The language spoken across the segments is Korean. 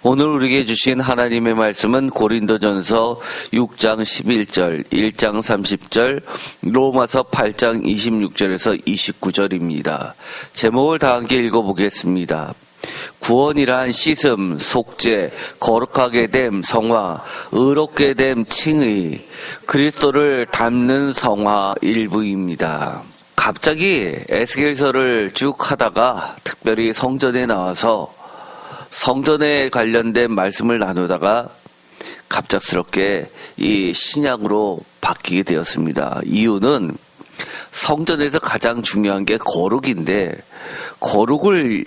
오늘 우리에게 주신 하나님의 말씀은 고린도전서 6장 11절, 1장 30절, 로마서 8장 26절에서 29절입니다. 제목을 다 함께 읽어보겠습니다. 구원이란 씻음, 속죄, 거룩하게 됨, 성화, 의롭게 됨, 칭의, 그리스도를 닮는 성화 일부입니다. 갑자기 에스겔서를 쭉 하다가 특별히 성전에 나와서 성전에 관련된 말씀을 나누다가 갑작스럽게 이 신약으로 바뀌게 되었습니다. 이유는 성전에서 가장 중요한 게 거룩인데 거룩을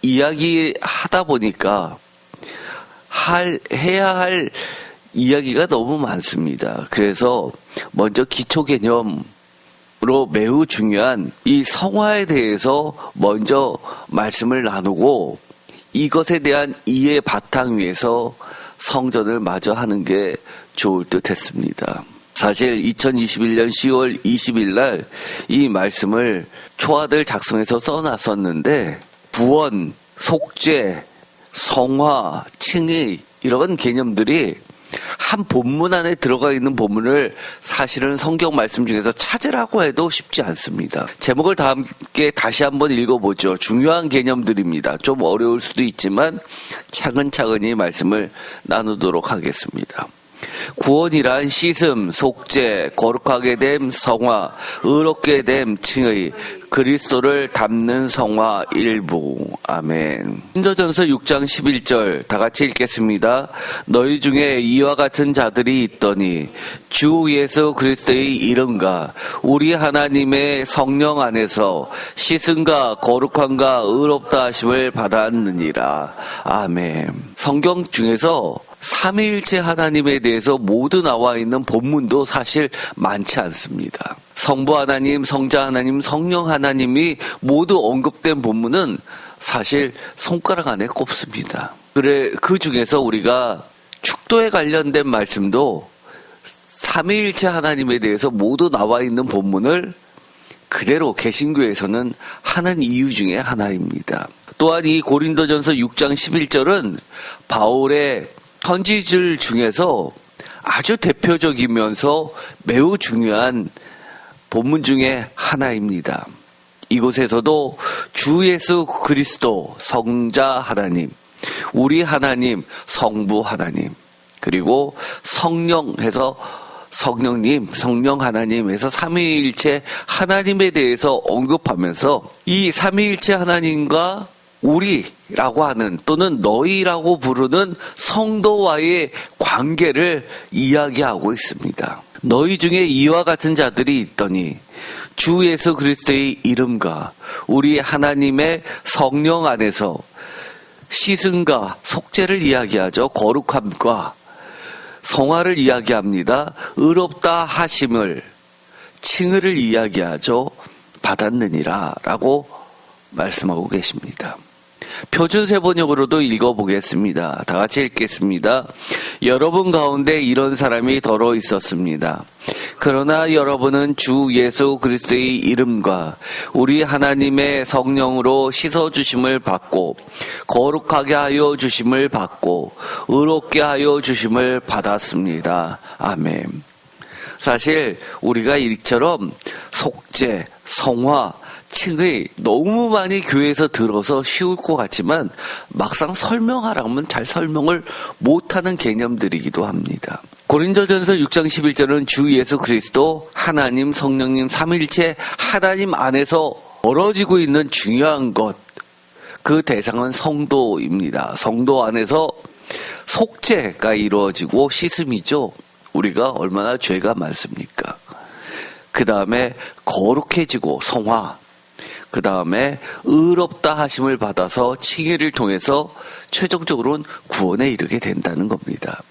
이야기하다 보니까 해야 할 이야기가 너무 많습니다. 그래서 먼저 기초 개념으로 매우 중요한 이 성화에 대해서 먼저 말씀을 나누고 이것에 대한 이해 바탕 위에서 성전을 마저 하는 게 좋을 듯 했습니다. 사실 2021년 10월 20일 날 이 말씀을 초안을 작성해서 써놨었는데 구원, 속죄, 성화, 칭의 이런 개념들이 한 본문 안에 들어가 있는 본문을 사실은 성경 말씀 중에서 찾으라고 해도 쉽지 않습니다. 제목을 다 함께 다시 한번 읽어보죠. 중요한 개념들입니다. 좀 어려울 수도 있지만 차근차근히 말씀을 나누도록 하겠습니다. 구원이란 씻음, 속죄, 거룩하게 됨, 성화, 의롭게 됨, 칭의, 그리스도를 닮는 성화 일부. 아멘. 고린도전서 6장 11절 다 같이 읽겠습니다. 너희 중에 이와 같은 자들이 있더니 주 예수 그리스도의 이름과 우리 하나님의 성령 안에서 씻음과 거룩함과 의롭다 하심을 받았느니라. 아멘. 성경 중에서 삼위일체 하나님에 대해서 모두 나와 있는 본문도 사실 많지 않습니다. 성부 하나님, 성자 하나님, 성령 하나님이 모두 언급된 본문은 사실 손가락 안에 꼽습니다. 그 중에서 우리가 축도에 관련된 말씀도 삼위일체 하나님에 대해서 모두 나와 있는 본문을 그대로 개신교에서는 하는 이유 중에 하나입니다. 또한 이 고린도전서 6장 11절은 바울의 편지들 중에서 아주 대표적이면서 매우 중요한 본문 중에 하나입니다. 이곳에서도 주 예수 그리스도 성자 하나님, 우리 하나님, 성부 하나님, 그리고 성령해서 성령님, 성령 하나님에서 삼위일체 하나님에 대해서 언급하면서 이 삼위일체 하나님과 우리라고 하는 또는 너희라고 부르는 성도와의 관계를 이야기하고 있습니다. 너희 중에 이와 같은 자들이 있더니 주 예수 그리스도의 이름과 우리 하나님의 성령 안에서 씻음과 속죄를 이야기하죠. 거룩함과 성화를 이야기합니다. 의롭다 하심을, 칭의를 이야기하죠. 받았느니라 라고 말씀하고 계십니다. 표준세 번역으로도 읽어보겠습니다. 다 같이 읽겠습니다. 여러분 가운데 이런 사람이 더러 있었습니다. 그러나 여러분은 주 예수 그리스도의 이름과 우리 하나님의 성령으로 씻어주심을 받고 거룩하게 하여 주심을 받고 의롭게 하여 주심을 받았습니다. 아멘. 사실 우리가 이처럼 속죄, 성화, 칭의 너무 많이 교회에서 들어서 쉬울 것 같지만 막상 설명하라면 잘 설명을 못하는 개념들이기도 합니다. 고린도전서 6장 11절은 주 예수 그리스도 하나님 성령님 삼위일체 하나님 안에서 벌어지고 있는 중요한 것, 그 대상은 성도입니다. 성도 안에서 속죄가 이루어지고 씻음이죠. 우리가 얼마나 죄가 많습니까? 그 다음에 거룩해지고 성화, 그 다음에 의롭다 하심을 받아서 칭의를 통해서 최종적으로는 구원에 이르게 된다는 겁니다.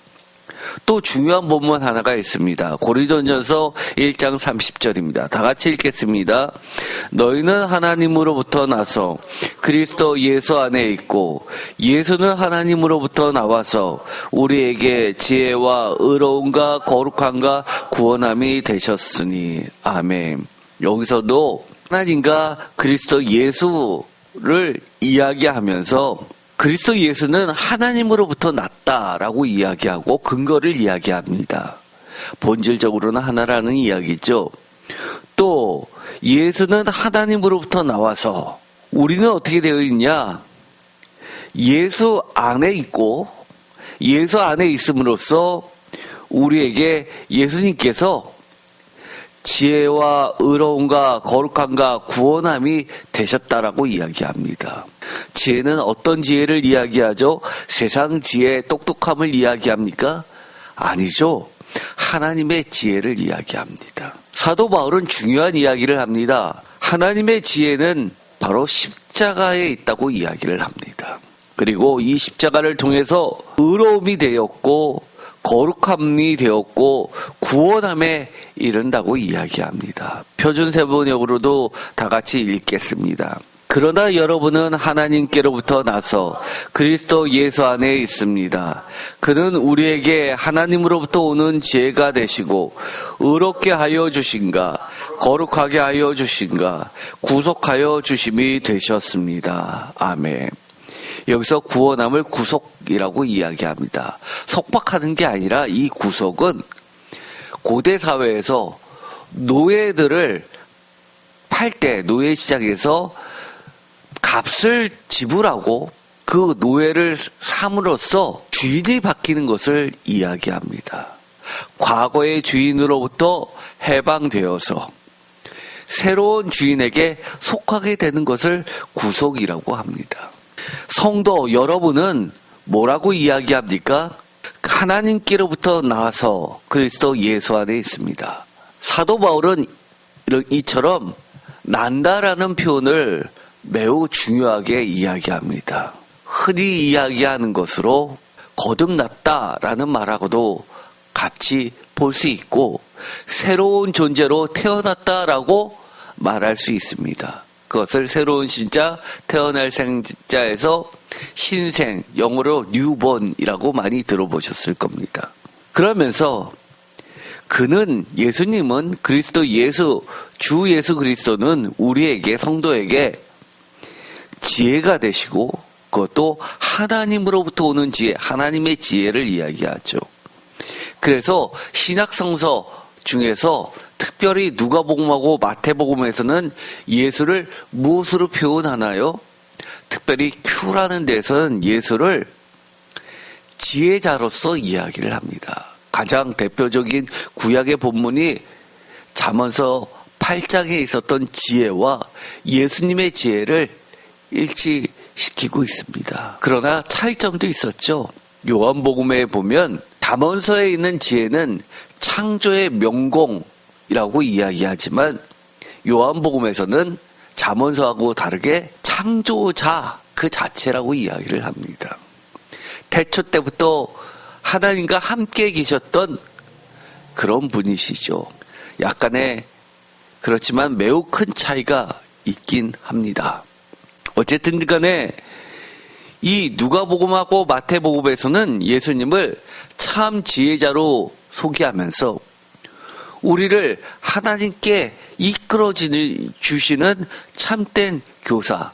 또 중요한 본문 하나가 있습니다. 고린도전서 1장 30절입니다. 다 같이 읽겠습니다. 너희는 하나님으로부터 나서 그리스도 예수 안에 있고 예수는 하나님으로부터 나와서 우리에게 지혜와 의로움과 거룩함과 구원함이 되셨으니. 아멘. 여기서도 하나님과 그리스도 예수를 이야기하면서 그리스도 예수는 하나님으로부터 났다라고 이야기하고 근거를 이야기합니다. 본질적으로는 하나라는 이야기죠. 또 예수는 하나님으로부터 나와서 우리는 어떻게 되어 있냐? 예수 안에 있고 예수 안에 있음으로써 우리에게 예수님께서 지혜와 의로움과 거룩함과 구원함이 되셨다라고 이야기합니다. 지혜는 어떤 지혜를 이야기하죠? 세상 지혜, 똑똑함을 이야기합니까? 아니죠. 하나님의 지혜를 이야기합니다. 사도 바울은 중요한 이야기를 합니다. 하나님의 지혜는 바로 십자가에 있다고 이야기를 합니다. 그리고 이 십자가를 통해서 의로움이 되었고 거룩함이 되었고 구원함에 이른다고 이야기합니다. 표준세번역으로도 다 같이 읽겠습니다. 그러나 여러분은 하나님께로부터 나서 그리스도 예수 안에 있습니다. 그는 우리에게 하나님으로부터 오는 지혜가 되시고 의롭게 하여 주신가 거룩하게 하여 주신가 구속하여 주심이 되셨습니다. 아멘. 여기서 구원함을 구속이라고 이야기합니다. 속박하는 게 아니라 이 구속은 고대 사회에서 노예들을 팔 때 노예 시장에서 값을 지불하고 그 노예를 삼으로써 주인이 바뀌는 것을 이야기합니다. 과거의 주인으로부터 해방되어서 새로운 주인에게 속하게 되는 것을 구속이라고 합니다. 성도 여러분은 뭐라고 이야기합니까? 하나님께로부터 나와서 그리스도 예수 안에 있습니다. 사도 바울은 이처럼 난다라는 표현을 매우 중요하게 이야기합니다. 흔히 이야기하는 것으로 거듭났다라는 말하고도 같이 볼 수 있고 새로운 존재로 태어났다라고 말할 수 있습니다. 그것을 새로운 신자, 태어날 생자에서 신생, 영어로 뉴본이라고 많이 들어보셨을 겁니다. 그러면서 그는 예수님은 그리스도 예수, 주 예수 그리스도는 우리에게 성도에게 지혜가 되시고 그것도 하나님으로부터 오는 지혜, 하나님의 지혜를 이야기하죠. 그래서 신약성서 중에서 특별히 누가복음하고 마태복음에서는 예수를 무엇으로 표현하나요? 특별히 Q라는 데서는 예수를 지혜자로서 이야기를 합니다. 가장 대표적인 구약의 본문이 잠언서 8장에 있었던 지혜와 예수님의 지혜를 일치시키고 있습니다. 그러나 차이점도 있었죠. 요한복음에 보면 잠언서에 있는 지혜는 창조의 명공이라고 이야기하지만 요한복음에서는 잠언서하고 다르게 창조자 그 자체라고 이야기를 합니다. 태초 때부터 하나님과 함께 계셨던 그런 분이시죠. 약간의 그렇지만 매우 큰 차이가 있긴 합니다. 어쨌든 간에 이 누가복음하고 마태복음에서는 예수님을 참 지혜자로 소개하면서 우리를 하나님께 이끌어 주시는 참된 교사,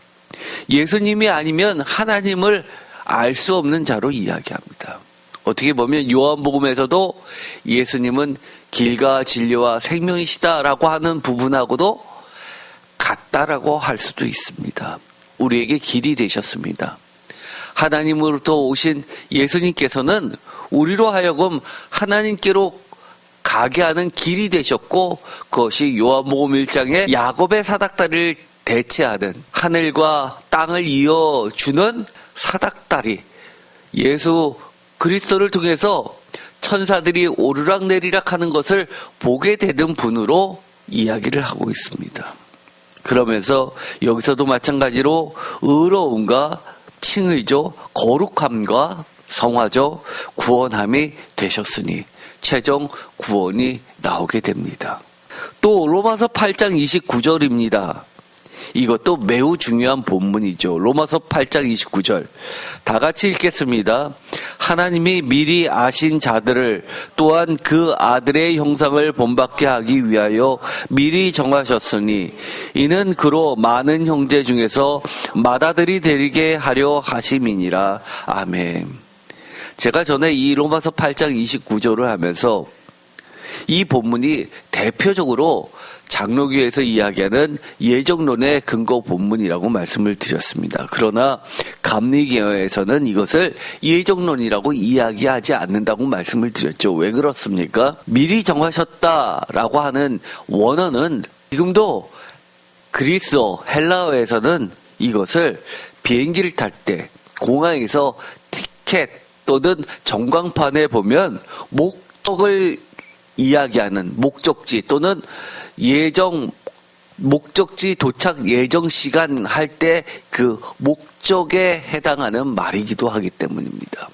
예수님이 아니면 하나님을 알 수 없는 자로 이야기합니다. 어떻게 보면 요한복음에서도 예수님은 길과 진리와 생명이시다라고 하는 부분하고도 같다라고 할 수도 있습니다. 우리에게 길이 되셨습니다. 하나님으로부터 오신 예수님께서는 우리로 하여금 하나님께로 가게 하는 길이 되셨고 그것이 요한복음 1장에 야곱의 사닥다리를 대체하는 하늘과 땅을 이어주는 사닥다리 예수 그리스도를 통해서 천사들이 오르락내리락 하는 것을 보게 되는 분으로 이야기를 하고 있습니다. 그러면서 여기서도 마찬가지로 의로움과 칭의죠, 거룩함과 성화죠, 구원함이 되셨으니 최종 구원이 나오게 됩니다. 또 로마서 8장 29절입니다. 이것도 매우 중요한 본문이죠. 로마서 8장 29절 다 같이 읽겠습니다. 하나님이 미리 아신 자들을 또한 그 아들의 형상을 본받게 하기 위하여 미리 정하셨으니 이는 그로 많은 형제 중에서 맏아들이 되게 하려 하심이니라. 아멘. 제가 전에 이 로마서 8장 29절을 하면서 이 본문이 대표적으로 장로교에서 이야기하는 예정론의 근거 본문이라고 말씀을 드렸습니다. 그러나 감리교에서는 이것을 예정론이라고 이야기하지 않는다고 말씀을 드렸죠. 왜 그렇습니까? 미리 정하셨다라고 하는 원어는 지금도 그리스어, 헬라어에서는 이것을 비행기를 탈 때 공항에서 티켓 또는 전광판에 보면 목적을 이야기하는 목적지 또는 목적지 도착 예정 시간 할 때 그 목적에 해당하는 말이기도 하기 때문입니다.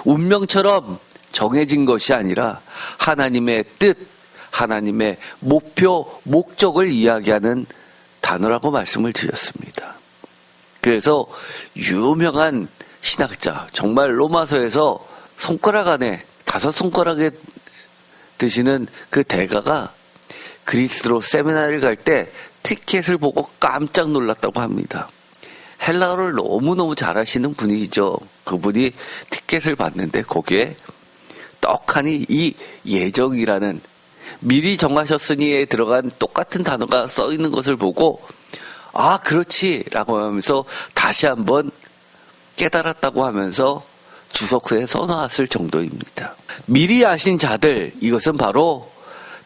운명처럼 정해진 것이 아니라 하나님의 뜻, 하나님의 목표, 목적을 이야기하는 단어라고 말씀을 드렸습니다. 그래서 유명한 신학자, 정말 로마서에서 손가락 안에 5손가락에 드시는 그 대가가 그리스로 세미나를 갈 때 티켓을 보고 깜짝 놀랐다고 합니다. 헬라어를 너무너무 잘하시는 분이죠. 그분이 티켓을 봤는데 거기에 떡하니 이 예정이라는 미리 정하셨으니에 들어간 똑같은 단어가 써 있는 것을 보고 아 그렇지 라고 하면서 다시 한번 깨달았다고 하면서 주석서에 써놨을 정도입니다. 미리 아신 자들, 이것은 바로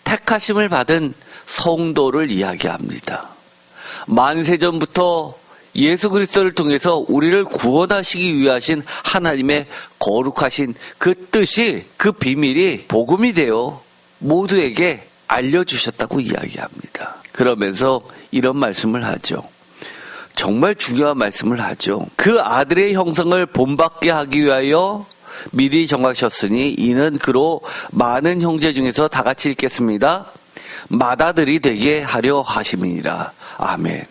택하심을 받은 성도를 이야기합니다. 만세전부터 예수 그리스도를 통해서 우리를 구원하시기 위하신 하나님의 거룩하신 그 뜻이, 그 비밀이 복음이 되어 모두에게 알려주셨다고 이야기합니다. 그러면서 이런 말씀을 하죠. 정말 중요한 말씀을 하죠. 그 아들의 형상을 본받게 하기 위하여 미리 정하셨으니 이는 그로 많은 형제 중에서 다 같이 읽겠습니다. 맏아들이 되게 하려 하심이니라. 아멘.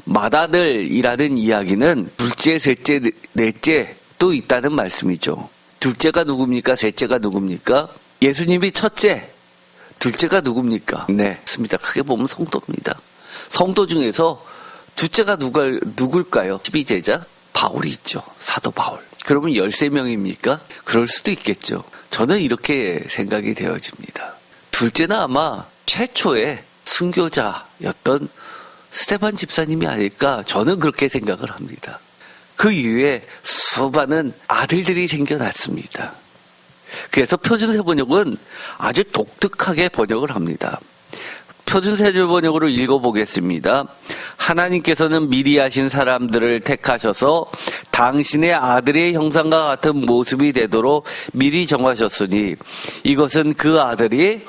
맏아들이라는 이야기는 둘째, 셋째, 넷째 또 있다는 말씀이죠. 둘째가 누굽니까? 셋째가 누굽니까? 예수님이 첫째, 둘째가 누굽니까? 네, 맞습니다. 크게 보면 성도입니다. 성도 중에서 둘째가 누굴까요? 12제자? 바울이 있죠. 사도 바울. 그러면 13명입니까? 그럴 수도 있겠죠. 저는 이렇게 생각이 되어집니다. 둘째는 아마 최초의 순교자였던 스데반 집사님이 아닐까 저는 그렇게 생각을 합니다. 그 이후에 수많은 아들들이 생겨났습니다. 그래서 표준세 번역은 아주 독특하게 번역을 합니다. 표준세 번역으로 읽어보겠습니다. 하나님께서는 미리 하신 사람들을 택하셔서 당신의 아들의 형상과 같은 모습이 되도록 미리 정하셨으니 이것은 그 아들이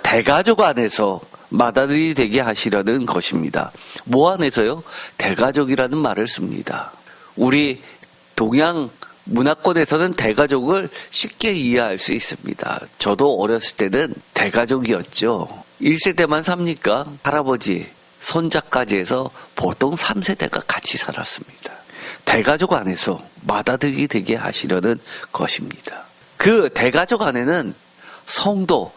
대가족 안에서 맏아들이 되게 하시려는 것입니다. 뭐 안에서요? 대가족이라는 말을 씁니다. 우리 동양 문화권에서는 대가족을 쉽게 이해할 수 있습니다. 저도 어렸을 때는 대가족이었죠. 1세대만 삽니까? 할아버지, 손자까지 해서 보통 3세대가 같이 살았습니다. 대가족 안에서 맏아들이 되게 하시려는 것입니다. 그 대가족 안에는 성도,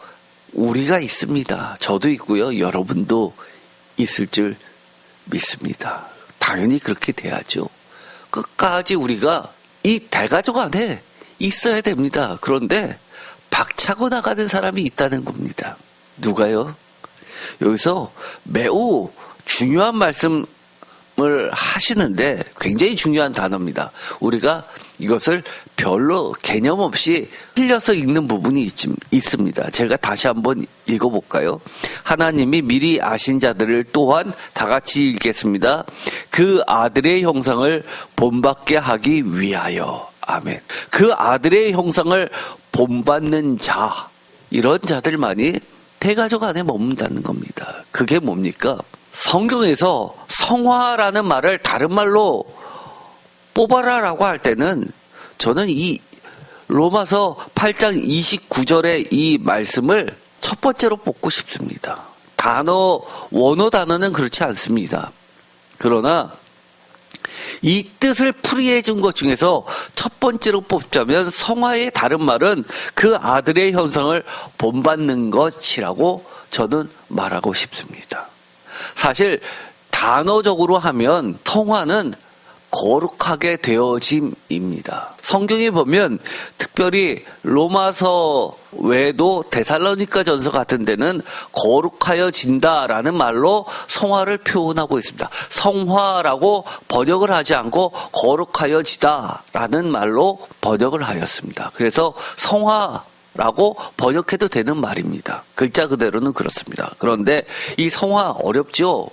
우리가 있습니다. 저도 있고요. 여러분도 있을 줄 믿습니다. 당연히 그렇게 돼야죠. 끝까지 우리가 이 대가족 안에 있어야 됩니다. 그런데 박차고 나가는 사람이 있다는 겁니다. 누가요? 여기서 매우 중요한 말씀을 하시는데 굉장히 중요한 단어입니다. 우리가 이것을 별로 개념 없이 흘려서 읽는 부분이 있습니다. 제가 다시 한번 읽어볼까요? 하나님이 미리 아신 자들을 또한 다 같이 읽겠습니다. 그 아들의 형상을 본받게 하기 위하여. 아멘. 그 아들의 형상을 본받는 자, 이런 자들만이 대가족 안에 머문다는 겁니다. 그게 뭡니까? 성경에서 성화라는 말을 다른 말로 뽑아라라고 할 때는 저는 이 로마서 8장 29절의 이 말씀을 첫 번째로 뽑고 싶습니다. 원어 단어는 그렇지 않습니다. 그러나 이 뜻을 풀이해 준 것 중에서 첫 번째로 뽑자면 성화의 다른 말은 그 아들의 형상을 본받는 것이라고 저는 말하고 싶습니다. 사실 단어적으로 하면 성화는 거룩하게 되어짐입니다. 성경에 보면 특별히 로마서 외에도 데살로니가 전서 같은 데는 거룩하여진다라는 말로 성화를 표현하고 있습니다. 성화라고 번역을 하지 않고 거룩하여지다라는 말로 번역을 하였습니다. 그래서 성화라고 번역해도 되는 말입니다. 글자 그대로는 그렇습니다. 그런데 이 성화 어렵죠?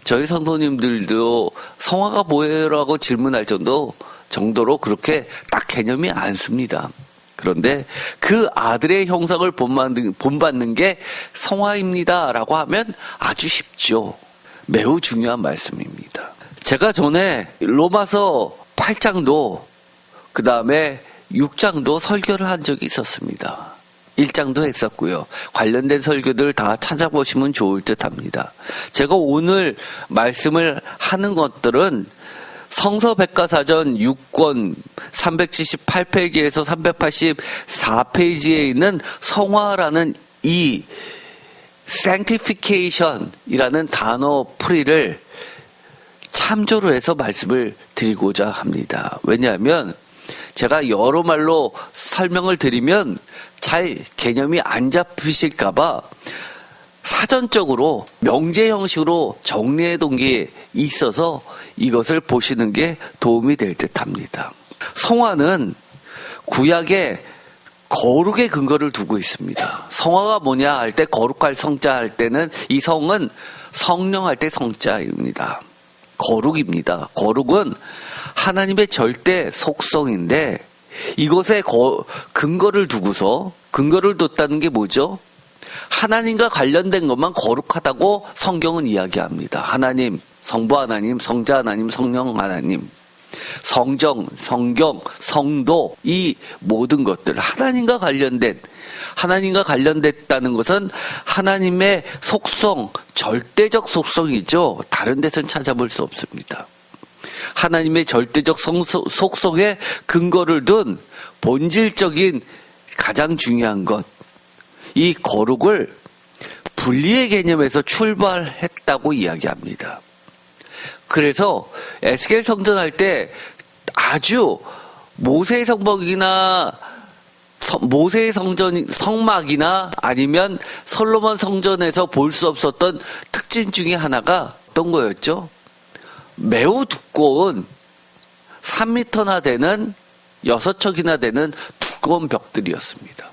저희 성도님들도 성화가 뭐예요라고 질문할 정도로 그렇게 딱 개념이 안 씁니다. 그런데 그 아들의 형상을 본받는 게 성화입니다라고 하면 아주 쉽죠. 매우 중요한 말씀입니다. 제가 전에 로마서 8장도 그 다음에 6장도 설교를 한 적이 있었습니다. 1장도 했었고요. 관련된 설교들 다 찾아보시면 좋을 듯 합니다. 제가 오늘 말씀을 하는 것들은 성서백과사전 6권 378페이지에서 384페이지에 있는 성화라는 이 sanctification이라는 단어 풀이를 참조로 해서 말씀을 드리고자 합니다. 왜냐하면 제가 여러 말로 설명을 드리면 잘 개념이 안 잡히실까봐 사전적으로 명제 형식으로 정리해 둔 게 있어서 이것을 보시는 게 도움이 될 듯합니다. 성화는 구약에 거룩의 근거를 두고 있습니다. 성화가 뭐냐 할 때 거룩할 성자 할 때는 이 성은 성령 할 때 성자입니다. 거룩입니다. 거룩은 하나님의 절대 속성인데 이것에 근거를 두고서 근거를 뒀다는 게 뭐죠? 하나님과 관련된 것만 거룩하다고 성경은 이야기합니다. 하나님, 성부 하나님, 성자 하나님, 성령 하나님, 성정, 성경, 성도 이 모든 것들 하나님과 관련됐다는 것은 하나님의 속성, 절대적 속성이죠. 다른 데서는 찾아볼 수 없습니다. 하나님의 절대적 속성에 근거를 둔 본질적인 가장 중요한 것, 이 거룩을 분리의 개념에서 출발했다고 이야기합니다. 그래서 에스겔 성전할 때 아주 모세의 성막이나 아니면 솔로몬 성전에서 볼 수 없었던 특징 중에 하나가 어떤 거였죠? 매우 두꺼운 3m나 되는 6척이나 되는 두꺼운 벽들이었습니다.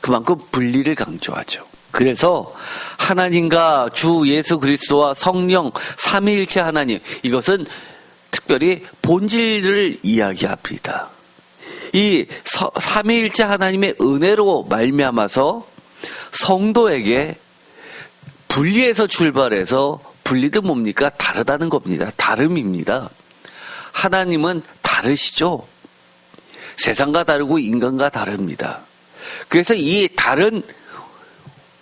그만큼 분리를 강조하죠. 그래서 하나님과 주 예수 그리스도와 성령 삼위일체 하나님, 이것은 특별히 본질을 이야기합니다. 이 삼위일체 하나님의 은혜로 말미암아서 성도에게 분리해서 출발해서 분리도 뭡니까? 다르다는 겁니다. 다름입니다. 하나님은 다르시죠. 세상과 다르고 인간과 다릅니다. 그래서 이 다른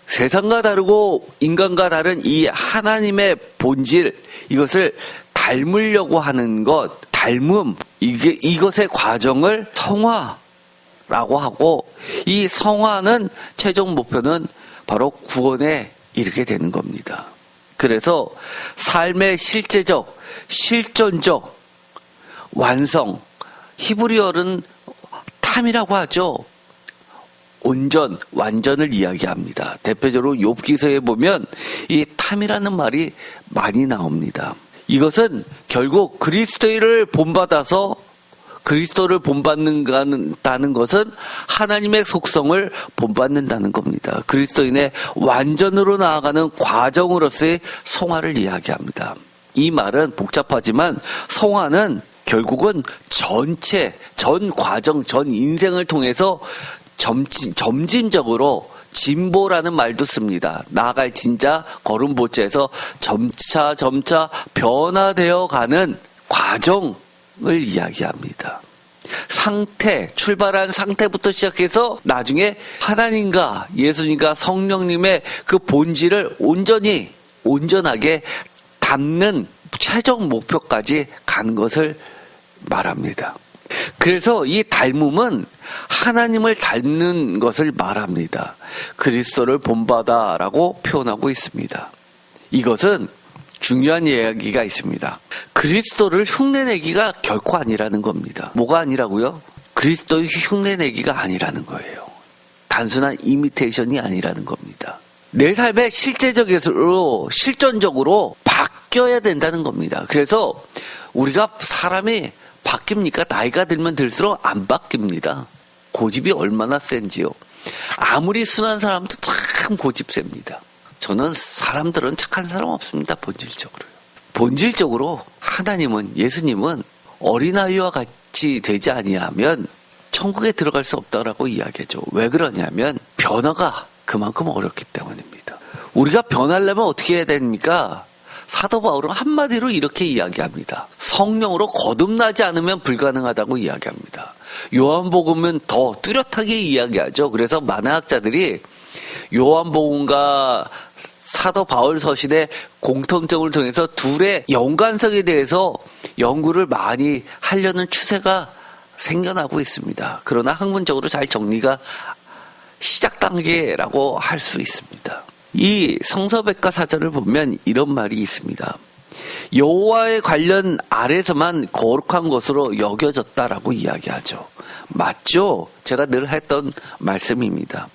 세상과 다르고 인간과 다른 이 하나님의 본질, 이것을 닮으려고 하는 것, 닮음, 이것의 과정을 성화라고 하고, 이 성화는 최종 목표는 바로 구원에 이르게 되는 겁니다. 그래서 삶의 실제적, 실존적 완성, 히브리어는 탐이라고 하죠. 온전, 완전을 이야기합니다. 대표적으로 욥기서에 보면 이 탐이라는 말이 많이 나옵니다. 이것은 결국 그리스도를 본받아서 그리스도를 본받는다는 것은 하나님의 속성을 본받는다는 겁니다. 그리스도인의 완전으로 나아가는 과정으로서의 성화를 이야기합니다. 이 말은 복잡하지만 성화는 결국은 전체, 전 과정, 전 인생을 통해서 점진적으로 진보라는 말도 씁니다. 나아갈 진자 걸음보자에서 점차 변화되어 가는 과정을 이야기합니다. 출발한 상태부터 시작해서 나중에 하나님과 예수님과 성령님의 그 본질을 온전하게 담는 최종 목표까지 가는 것을 말합니다. 그래서 이 닮음은 하나님을 닮는 것을 말합니다. 그리스도를 본받아라고 표현하고 있습니다. 이것은 중요한 이야기가 있습니다. 그리스도를 흉내내기가 결코 아니라는 겁니다. 뭐가 아니라고요? 그리스도의 흉내내기가 아니라는 거예요. 단순한 이미테이션이 아니라는 겁니다. 내 삶에 실전적으로 바뀌어야 된다는 겁니다. 그래서 우리가 사람이 바뀝니까? 나이가 들면 들수록 안 바뀝니다. 고집이 얼마나 센지요. 아무리 순한 사람도 참 고집 셉니다. 저는 사람들은 착한 사람 없습니다. 본질적으로요. 본질적으로 하나님은, 예수님은 어린아이와 같이 되지 아니하면 천국에 들어갈 수 없다라고 이야기하죠. 왜 그러냐면 변화가 그만큼 어렵기 때문입니다. 우리가 변하려면 어떻게 해야 됩니까? 사도 바울은 한마디로 이렇게 이야기합니다. 성령으로 거듭나지 않으면 불가능하다고 이야기합니다. 요한복음은 더 뚜렷하게 이야기하죠. 그래서 많은 학자들이 요한복음과 사도 바울 서신의 공통점을 통해서 둘의 연관성에 대해서 연구를 많이 하려는 추세가 생겨나고 있습니다. 그러나 학문적으로 잘 정리가 시작 단계라고 할 수 있습니다. 이 성서백과 사전을 보면 이런 말이 있습니다. 여호와의 관련 아래서만 거룩한 것으로 여겨졌다라고 이야기하죠. 맞죠? 제가 늘 했던 말씀입니다.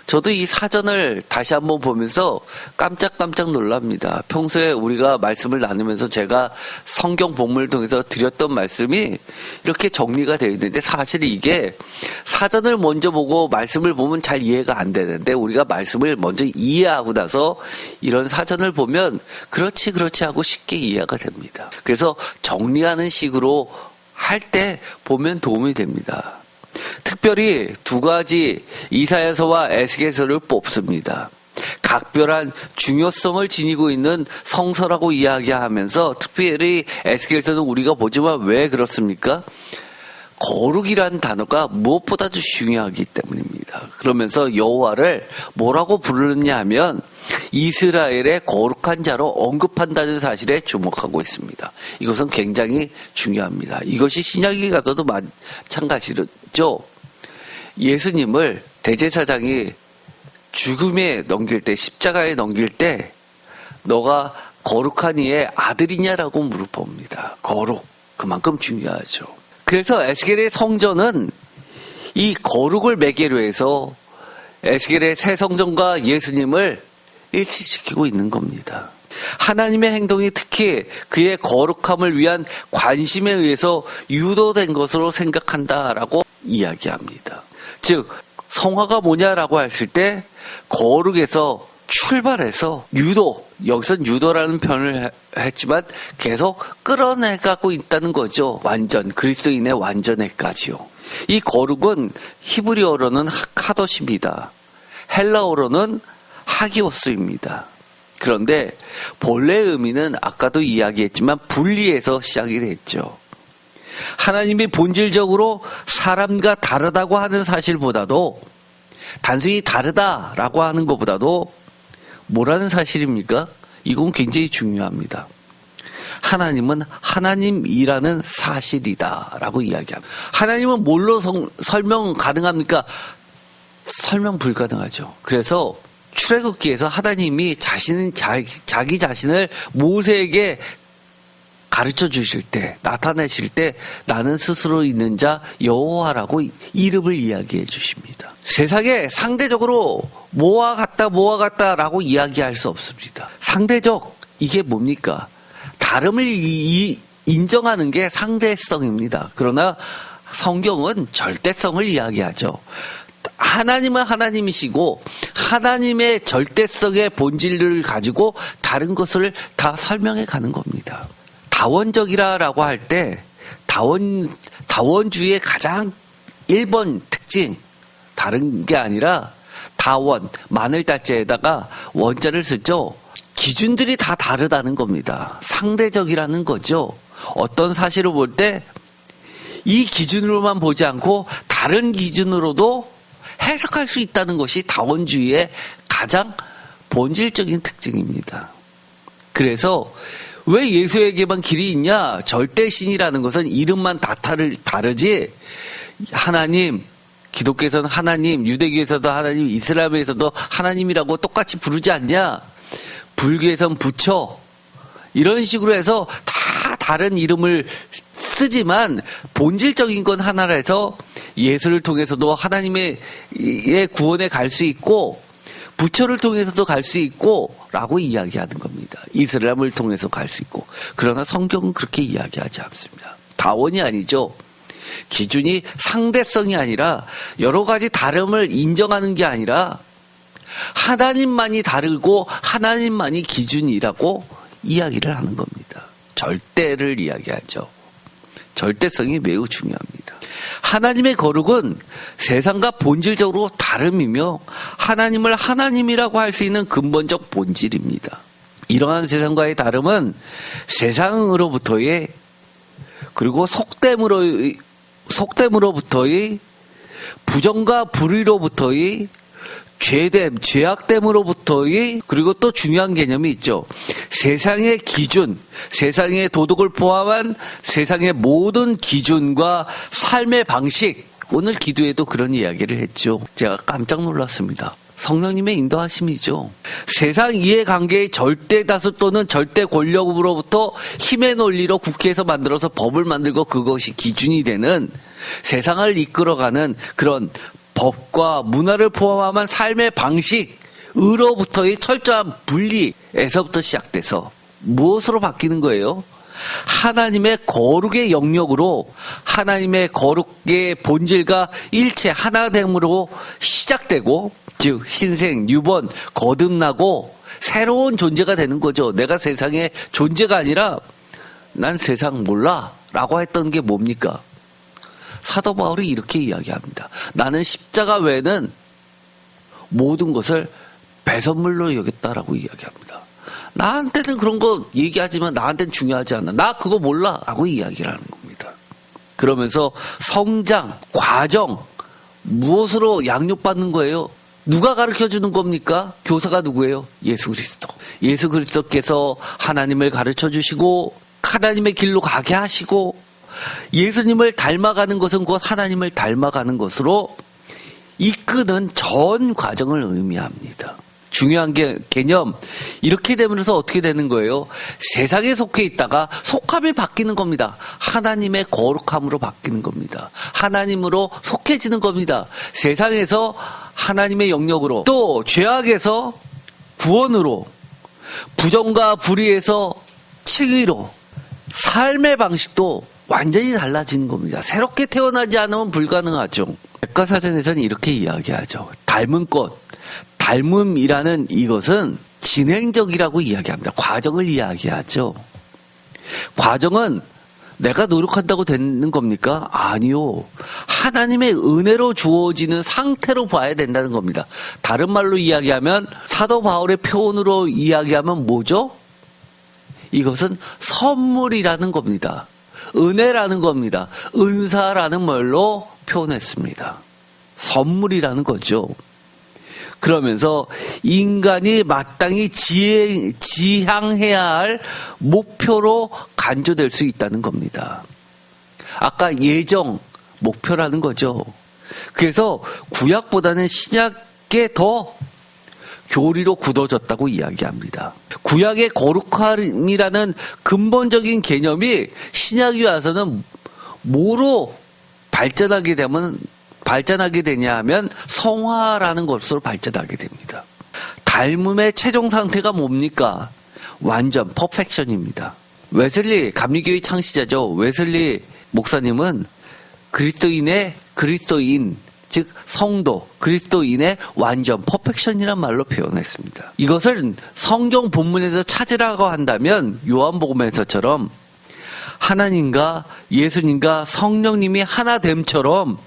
저도 이 사전을 다시 한번 보면서 깜짝깜짝 놀랍니다. 평소에 우리가 말씀을 나누면서 제가 성경 본문을 통해서 드렸던 말씀이 이렇게 정리가 되어 있는데, 사실 이게 사전을 먼저 보고 말씀을 보면 잘 이해가 안 되는데, 우리가 말씀을 먼저 이해하고 나서 이런 사전을 보면 그렇지 하고 쉽게 이해가 됩니다. 그래서 정리하는 식으로 할 때 보면 도움이 됩니다. 특별히 두 가지 이사야서와 에스겔서를 뽑습니다. 각별한 중요성을 지니고 있는 성서라고 이야기하면서 특별히 에스겔서는 우리가 보지만 왜 그렇습니까? 거룩이라는 단어가 무엇보다도 중요하기 때문입니다. 그러면서 여호와를 뭐라고 부르느냐 하면 이스라엘의 거룩한 자로 언급한다는 사실에 주목하고 있습니다. 이것은 굉장히 중요합니다. 이것이 신약에 가서도 마찬가지죠. 예수님을 대제사장이 죽음에 넘길 때, 십자가에 넘길 때 너가 거룩한 이의 아들이냐라고 물어봅니다. 거룩, 그만큼 중요하죠. 그래서 에스겔의 성전은 이 거룩을 매개로 해서 에스겔의 새 성전과 예수님을 일치시키고 있는 겁니다. 하나님의 행동이 특히 그의 거룩함을 위한 관심에 의해서 유도된 것으로 생각한다라고 이야기합니다. 즉 성화가 뭐냐라고 했을 때 거룩에서 출발해서 유도, 여기선 유도라는 표현을 했지만 계속 끌어내가고 있다는 거죠. 완전, 그리스도인의 완전에까지요. 이 거룩은 히브리어로는 카도시입니다. 헬라어로는 하기오스입니다. 그런데 본래의 의미는 아까도 이야기했지만 분리해서 시작이 됐죠. 하나님이 본질적으로 사람과 다르다고 하는 사실보다도, 단순히 다르다라고 하는 것보다도 뭐라는 사실입니까? 이건 굉장히 중요합니다. 하나님은 하나님이라는 사실이다라고 이야기합니다. 하나님은 뭘로 설명 가능합니까? 설명 불가능하죠. 그래서 출애굽기에서 하나님이 자기 자신을 모세에게 가르쳐 주실 때, 나타내실 때 나는 스스로 있는 자 여호와라고 이름을 이야기해 주십니다. 세상에 상대적으로 뭐와 같다라고 이야기할 수 없습니다. 상대적, 이게 뭡니까? 다름을 인정하는 게 상대성입니다. 그러나 성경은 절대성을 이야기하죠. 하나님은 하나님이시고 하나님의 절대성의 본질을 가지고 다른 것을 다 설명해 가는 겁니다. 다원적이라고 할 때 다원주의의 가장 1번 특징, 다른 게 아니라 다원, 마늘달자에다가 원자를 쓰죠. 기준들이 다 다르다는 겁니다. 상대적이라는 거죠. 어떤 사실을 볼 때 이 기준으로만 보지 않고 다른 기준으로도 해석할 수 있다는 것이 다원주의의 가장 본질적인 특징입니다. 그래서 왜 예수에게만 길이 있냐? 절대신이라는 것은 이름만 다 다르지 하나님, 기독교에서는 하나님, 유대교에서도 하나님, 이슬람에서도 하나님이라고 똑같이 부르지 않냐? 불교에서는 부처, 이런 식으로 해서 다 다른 이름을 쓰지만 본질적인 건 하나라 해서 예수를 통해서도 하나님의 구원에 갈 수 있고 부처를 통해서도 갈 수 있고 라고 이야기하는 겁니다. 이슬람을 통해서 갈 수 있고. 그러나 성경은 그렇게 이야기하지 않습니다. 다원이 아니죠. 기준이 상대성이 아니라 여러 가지 다름을 인정하는 게 아니라 하나님만이 다르고 하나님만이 기준이라고 이야기를 하는 겁니다. 절대를 이야기하죠. 절대성이 매우 중요합니다. 하나님의 거룩은 세상과 본질적으로 다름이며 하나님을 하나님이라고 할 수 있는 근본적 본질입니다. 이러한 세상과의 다름은 세상으로부터의 그리고 속됨으로부터의 부정과 불의로부터의 죄됨, 죄악됨으로부터의 그리고 또 중요한 개념이 있죠. 세상의 기준, 세상의 도덕을 포함한 세상의 모든 기준과 삶의 방식, 오늘 기도에도 그런 이야기를 했죠. 제가 깜짝 놀랐습니다. 성령님의 인도하심이죠. 세상 이해관계의 절대 다수 또는 절대 권력으로부터 힘의 논리로 국회에서 만들어서 법을 만들고 그것이 기준이 되는 세상을 이끌어가는 그런 법과 문화를 포함한 삶의 방식으로부터의 철저한 분리에서부터 시작돼서 무엇으로 바뀌는 거예요? 하나님의 거룩의 영역으로 하나님의 거룩의 본질과 일체 하나됨으로 시작되고 즉 신생, 유번, 거듭나고 새로운 존재가 되는 거죠. 내가 세상의 존재가 아니라 난 세상 몰라 라고 했던 게 뭡니까? 사도 바울이 이렇게 이야기합니다. 나는 십자가 외에는 모든 것을 배설물로 여겼다라고 이야기합니다. 나한테는 그런 거 얘기하지만 나한테는 중요하지 않아. 나 그거 몰라 라고 이야기를 하는 겁니다. 그러면서 성장, 과정, 무엇으로 양육받는 거예요? 누가 가르쳐주는 겁니까? 교사가 누구예요? 예수 그리스도. 예수 그리스도께서 하나님을 가르쳐 주시고 하나님의 길로 가게 하시고 예수님을 닮아가는 것은 곧 하나님을 닮아가는 것으로 이끄는 전 과정을 의미합니다. 중요한 개념, 이렇게 되면서 어떻게 되는 거예요? 세상에 속해 있다가 속함이 바뀌는 겁니다. 하나님의 거룩함으로 바뀌는 겁니다. 하나님으로 속해지는 겁니다. 세상에서 하나님의 영역으로, 또 죄악에서 구원으로, 부정과 불의에서 칭의로, 삶의 방식도 완전히 달라지는 겁니다. 새롭게 태어나지 않으면 불가능하죠. 백과사전에서는 이렇게 이야기하죠. 닮은 것, 닮음이라는 이것은 진행적이라고 이야기합니다. 과정을 이야기하죠. 과정은 내가 노력한다고 되는 겁니까? 아니요. 하나님의 은혜로 주어지는 상태로 봐야 된다는 겁니다. 다른 말로 이야기하면 사도 바울의 표현으로 이야기하면 뭐죠? 이것은 선물이라는 겁니다. 은혜라는 겁니다. 은사라는 말로 표현했습니다. 선물이라는 거죠. 그러면서 인간이 마땅히 지향해야 할 목표로 간주될 수 있다는 겁니다. 아까 예정, 목표라는 거죠. 그래서 구약보다는 신약에 더 교리로 굳어졌다고 이야기합니다. 구약의 거룩함이라는 근본적인 개념이 신약이 와서는 뭐로 발전하게 되냐 하면 성화라는 것으로 발전하게 됩니다. 닮음의 최종 상태가 뭡니까? 완전 퍼펙션입니다. 웨슬리, 감리교의 창시자죠. 웨슬리 목사님은 그리스도인, 즉 성도, 그리스도인의 완전 퍼펙션이란 말로 표현했습니다. 이것을 성경 본문에서 찾으라고 한다면 요한복음에서처럼 하나님과 예수님과 성령님이 하나됨처럼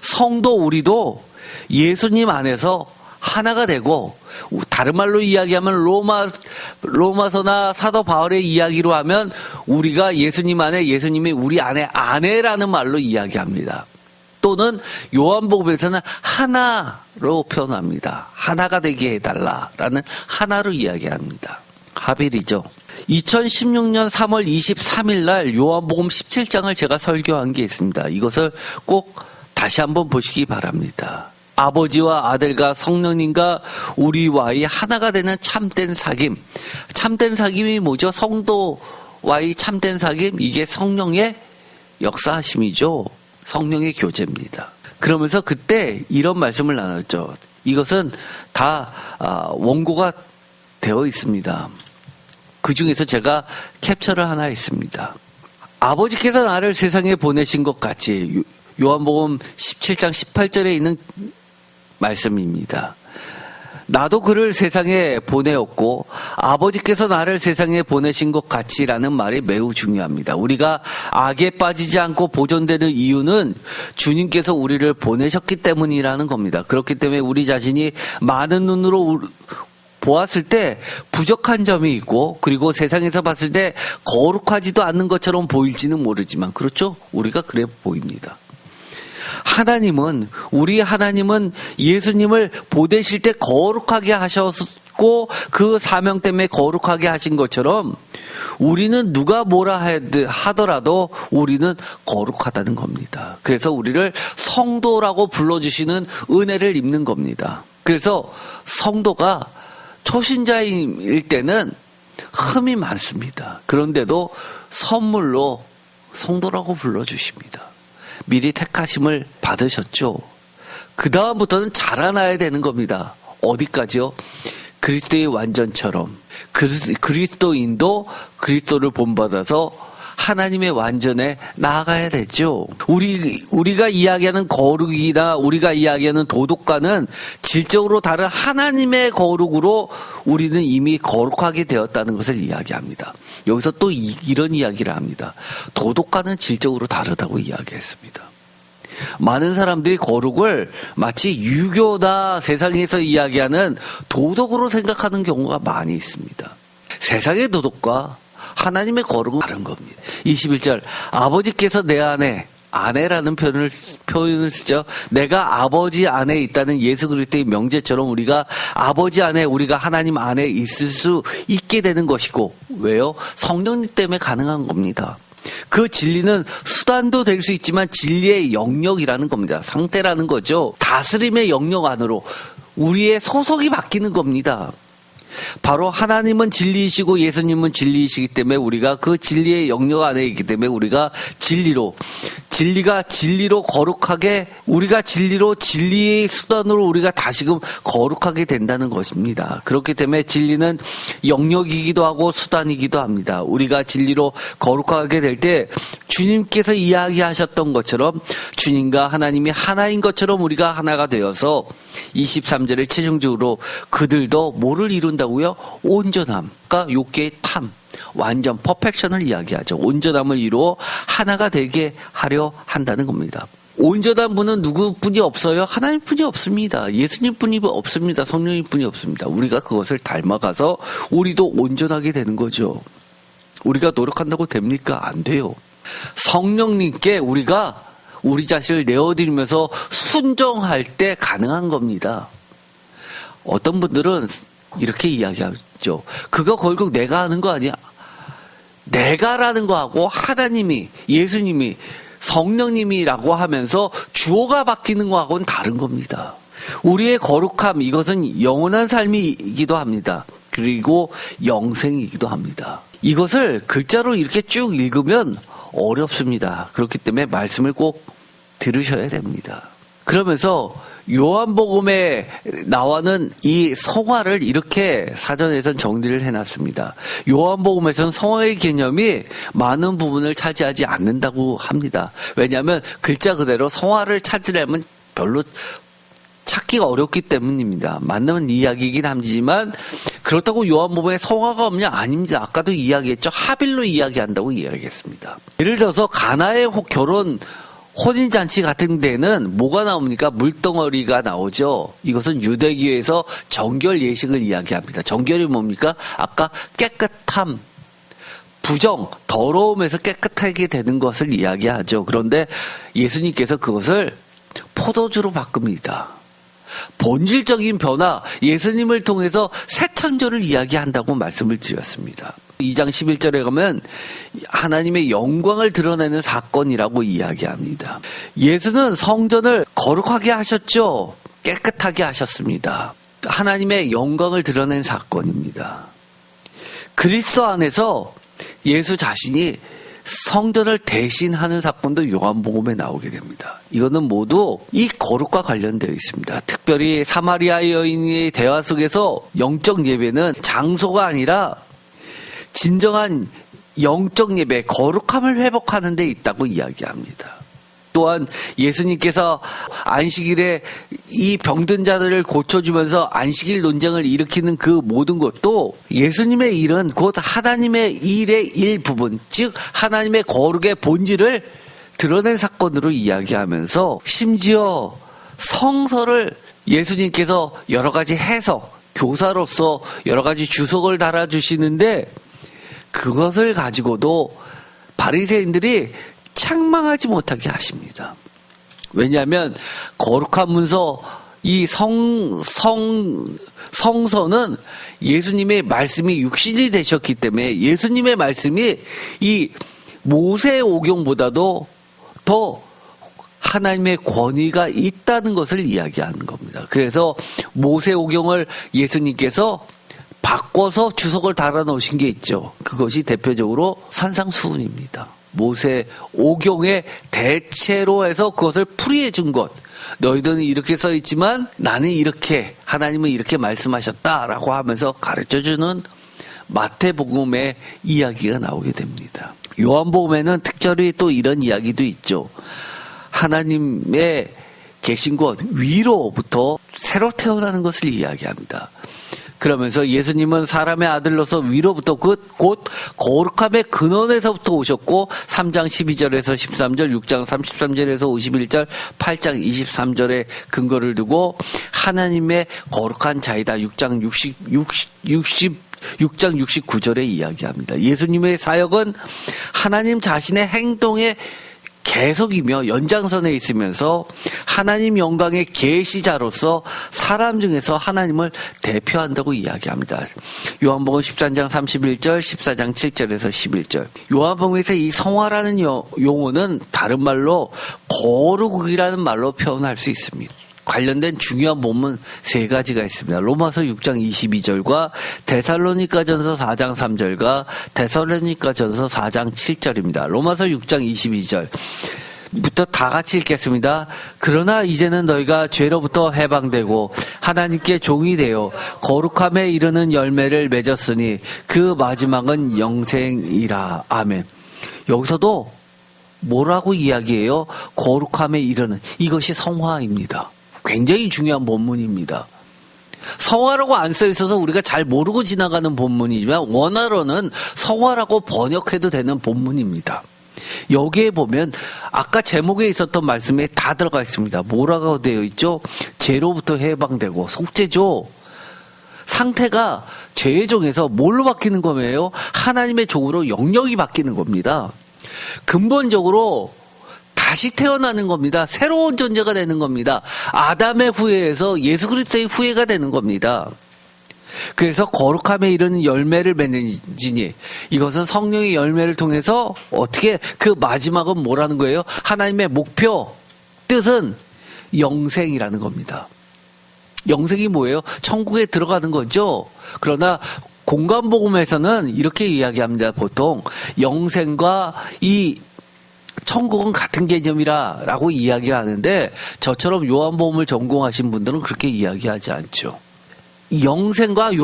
성도 우리도 예수님 안에서 하나가 되고, 다른 말로 이야기하면 로마서나 사도 바울의 이야기로 하면 우리가 예수님 안에, 예수님이 우리 안에 아내라는 말로 이야기합니다. 또는 요한복음에서는 하나로 표현합니다. 하나가 되게 해달라라는 하나로 이야기합니다. 하빌이죠. 2016년 3월 23일 날 요한복음 17장을 제가 설교한 게 있습니다. 이것을 꼭 다시 한번 보시기 바랍니다. 아버지와 아들과 성령님과 우리와의 하나가 되는 참된 사귐. 참된 사귐이 뭐죠? 성도와의 참된 사귐, 이게 성령의 역사하심이죠. 성령의 교제입니다. 그러면서 그때 이런 말씀을 나눴죠. 이것은 다 원고가 되어 있습니다. 그 중에서 제가 캡처를 하나 했습니다. 아버지께서 나를 세상에 보내신 것 같이, 요한복음 17장 18절에 있는 말씀입니다. 나도 그를 세상에 보내었고 아버지께서 나를 세상에 보내신 것 같이라는 말이 매우 중요합니다. 우리가 악에 빠지지 않고 보존되는 이유는 주님께서 우리를 보내셨기 때문이라는 겁니다. 그렇기 때문에 우리 자신이 많은 눈으로 보았을 때 부족한 점이 있고, 그리고 세상에서 봤을 때 거룩하지도 않는 것처럼 보일지는 모르지만, 그렇죠? 우리가 그래 보입니다. 우리 하나님은 예수님을 보내실 때 거룩하게 하셨고 그 사명 때문에 거룩하게 하신 것처럼 우리는 누가 뭐라 하더라도 우리는 거룩하다는 겁니다. 그래서 우리를 성도라고 불러주시는 은혜를 입는 겁니다. 그래서 성도가 초신자일 때는 흠이 많습니다. 그런데도 선물로 성도라고 불러주십니다. 미리 택하심을 받으셨죠. 그 다음부터는 자라나야 되는 겁니다. 어디까지요? 그리스도의 완전처럼. 그리스도인도 그리스도를 본받아서 하나님의 완전에 나아가야 되죠. 우리가 이야기하는 거룩이나 우리가 이야기하는 도덕과는 질적으로 다른 하나님의 거룩으로 우리는 이미 거룩하게 되었다는 것을 이야기합니다. 여기서 또 이런 이야기를 합니다. 도덕과는 질적으로 다르다고 이야기했습니다. 많은 사람들이 거룩을 마치 유교나 세상에서 이야기하는 도덕으로 생각하는 경우가 많이 있습니다. 세상의 도덕과 하나님의 거룩은 다른 겁니다. 21절, 아버지께서 내 아내라는 표현을 쓰죠. 내가 아버지 안에 있다는 예수 그리스도의 명제처럼 우리가 아버지 안에, 우리가 하나님 안에 있을 수 있게 되는 것이고, 왜요? 성령님 때문에 가능한 겁니다. 그 진리는 수단도 될 수 있지만 진리의 영역이라는 겁니다. 상태라는 거죠. 다스림의 영역 안으로 우리의 소속이 바뀌는 겁니다. 바로 하나님은 진리이시고 예수님은 진리이시기 때문에 우리가 그 진리의 영역 안에 있기 때문에 우리가 진리가 진리로 거룩하게, 우리가 진리의 수단으로 우리가 다시금 거룩하게 된다는 것입니다. 그렇기 때문에 진리는 영역이기도 하고 수단이기도 합니다. 우리가 진리로 거룩하게 될 때 주님께서 이야기하셨던 것처럼 주님과 하나님이 하나인 것처럼 우리가 하나가 되어서 23절에 최종적으로 그들도 뭐를 이룬다고요? 온전함. 그러니까 욕계의 탐. 완전 퍼펙션을 이야기하죠. 온전함을 이루어 하나가 되게 하려 한다는 겁니다. 온전한 분은 누구뿐이 없어요? 하나님뿐이 없습니다. 예수님뿐이 없습니다. 성령님뿐이 없습니다. 우리가 그것을 닮아가서 우리도 온전하게 되는 거죠. 우리가 노력한다고 됩니까? 안 돼요. 성령님께 우리가 우리 자신을 내어드리면서 순종할 때 가능한 겁니다. 어떤 분들은 이렇게 이야기하죠. 그거 결국 내가 하는 거 아니야? 내가라는 거하고 하나님이, 예수님이, 성령님이라고 하면서 주어가 바뀌는 거하고는 다른 겁니다. 우리의 거룩함, 이것은 영원한 삶이기도 합니다. 그리고 영생이기도 합니다. 이것을 글자로 이렇게 쭉 읽으면 어렵습니다. 그렇기 때문에 말씀을 꼭 들으셔야 됩니다. 그러면서 요한복음에 나와는 이 성화를 이렇게 사전에선 정리를 해놨습니다. 요한복음에서는 성화의 개념이 많은 부분을 차지하지 않는다고 합니다. 왜냐하면 글자 그대로 성화를 찾으려면 별로 찾기가 어렵기 때문입니다. 맞는 이야기이긴 하지만 그렇다고 요한복음에 성화가 없냐? 아닙니다. 아까도 이야기했죠. 하빌로 이야기한다고 이야기했습니다. 예를 들어서 가나의 결혼 혼인잔치 같은 데는 뭐가 나옵니까? 물덩어리가 나오죠. 이것은 유대교에서 정결 예식을 이야기합니다. 정결이 뭡니까? 아까 깨끗함, 더러움에서 깨끗하게 되는 것을 이야기하죠. 그런데 예수님께서 그것을 포도주로 바꿉니다. 본질적인 변화, 예수님을 통해서 새 창조를 이야기한다고 말씀을 드렸습니다. 2장 11절에 가면 하나님의 영광을 드러내는 사건이라고 이야기합니다. 예수는 성전을 거룩하게 하셨죠. 깨끗하게 하셨습니다. 하나님의 영광을 드러낸 사건입니다. 그리스도 안에서 예수 자신이 성전을 대신하는 사건도 요한복음에 나오게 됩니다. 이거는 모두 이 거룩과 관련되어 있습니다. 특별히 사마리아 여인의 대화 속에서 영적 예배는 장소가 아니라 진정한 영적 예배, 거룩함을 회복하는 데 있다고 이야기합니다. 또한 예수님께서 안식일에 이 병든 자들을 고쳐주면서 안식일 논쟁을 일으키는 그 모든 것도 예수님의 일은 곧 하나님의 일의 일부분, 즉 하나님의 거룩의 본질을 드러낸 사건으로 이야기하면서 심지어 성서를 예수님께서 여러 가지 해석, 교사로서 여러 가지 주석을 달아주시는데 그것을 가지고도 바리새인들이 책망하지 못하게 하십니다. 왜냐하면 거룩한 문서 이 성서는 예수님의 말씀이 육신이 되셨기 때문에 예수님의 말씀이 이 모세오경보다도 더 하나님의 권위가 있다는 것을 이야기하는 겁니다. 그래서 모세오경을 예수님께서 바꿔서 주석을 달아 놓으신 게 있죠. 그것이 대표적으로 산상수훈입니다. 모세 오경의 대체로 해서 그것을 풀이해 준 것. 너희들은 이렇게 써 있지만 나는 이렇게, 하나님은 이렇게 말씀하셨다라고 하면서 가르쳐주는 마태복음의 이야기가 나오게 됩니다. 요한복음에는 특별히 또 이런 이야기도 있죠. 하나님의 계신 곳 위로부터 새로 태어나는 것을 이야기합니다. 그러면서 예수님은 사람의 아들로서 위로부터 곧 거룩함의 근원에서부터 오셨고 3장 12절에서 13절, 6장 33절에서 51절, 8장 23절에 근거를 두고 하나님의 거룩한 자이다 6장 69절에 이야기합니다. 예수님의 사역은 하나님 자신의 행동의 계속이며 연장선에 있으면서 하나님 영광의 계시자로서 사람 중에서 하나님을 대표한다고 이야기합니다. 요한복음 13장 31절, 14장 7절에서 11절. 요한복음에서 이 성화라는 용어는 다른 말로 거룩이라는 말로 표현할 수 있습니다. 관련된 중요한 본문 세 가지가 있습니다. 로마서 6장 22절과 데살로니가전서 4장 3절과 데살로니가전서 4장 7절입니다. 로마서 6장 22절부터 다 같이 읽겠습니다. 그러나 이제는 너희가 죄로부터 해방되고 하나님께 종이 되어 거룩함에 이르는 열매를 맺었으니 그 마지막은 영생이라. 아멘. 여기서도 뭐라고 이야기해요? 거룩함에 이르는, 이것이 성화입니다. 굉장히 중요한 본문입니다. 성화라고 안 써 있어서 우리가 잘 모르고 지나가는 본문이지만 원어로는 성화라고 번역해도 되는 본문입니다. 여기에 보면 아까 제목에 있었던 말씀에 다 들어가 있습니다. 뭐라고 되어 있죠? 죄로부터 해방되고, 속죄죠. 상태가 죄의 종에서 뭘로 바뀌는 거예요? 하나님의 종으로 영역이 바뀌는 겁니다. 근본적으로 다시 태어나는 겁니다. 새로운 존재가 되는 겁니다. 아담의 후예에서 예수 그리스도의 후예가 되는 겁니다. 그래서 거룩함에 이르는 열매를 맺는지니, 이것은 성령의 열매를 통해서 어떻게, 그 마지막은 뭐라는 거예요? 하나님의 목표, 뜻은 영생이라는 겁니다. 영생이 뭐예요? 천국에 들어가는 거죠. 그러나 공간복음에서는 이렇게 이야기합니다. 보통 영생과 이 천국은 같은 개념이라고 이야기를 하는데, 저처럼 요한복음을 전공하신 분들은 그렇게 이야기하지 않죠. 영생과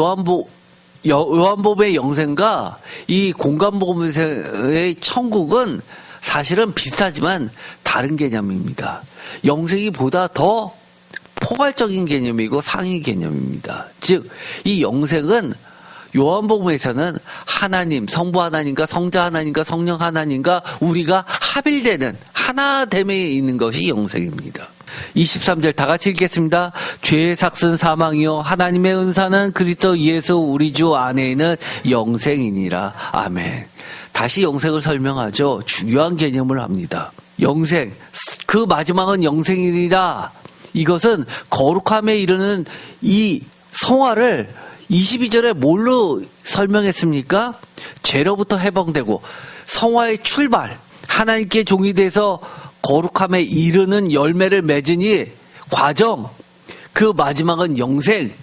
요한복음의 영생과 이 공간복음의 천국은 사실은 비슷하지만 다른 개념입니다. 영생이 보다 더 포괄적인 개념이고 상위 개념입니다. 즉, 이 영생은 요한복음에서는 하나님, 성부 하나님과 성자 하나님과 성령 하나님과 우리가 합일되는 하나됨에 있는 것이 영생입니다. 23절 다 같이 읽겠습니다. 죄의 삭은 사망이요 하나님의 은사는 그리스도 예수 우리 주 안에 있는 영생이니라. 아멘. 다시 영생을 설명하죠. 중요한 개념을 합니다. 영생, 그 마지막은 영생이니라. 이것은 거룩함에 이르는 이 성화를 22절에 뭘로 설명했습니까? 죄로부터 해방되고 성화의 출발, 하나님께 종이 돼서 거룩함에 이르는 열매를 맺으니 과정, 그 마지막은 영생,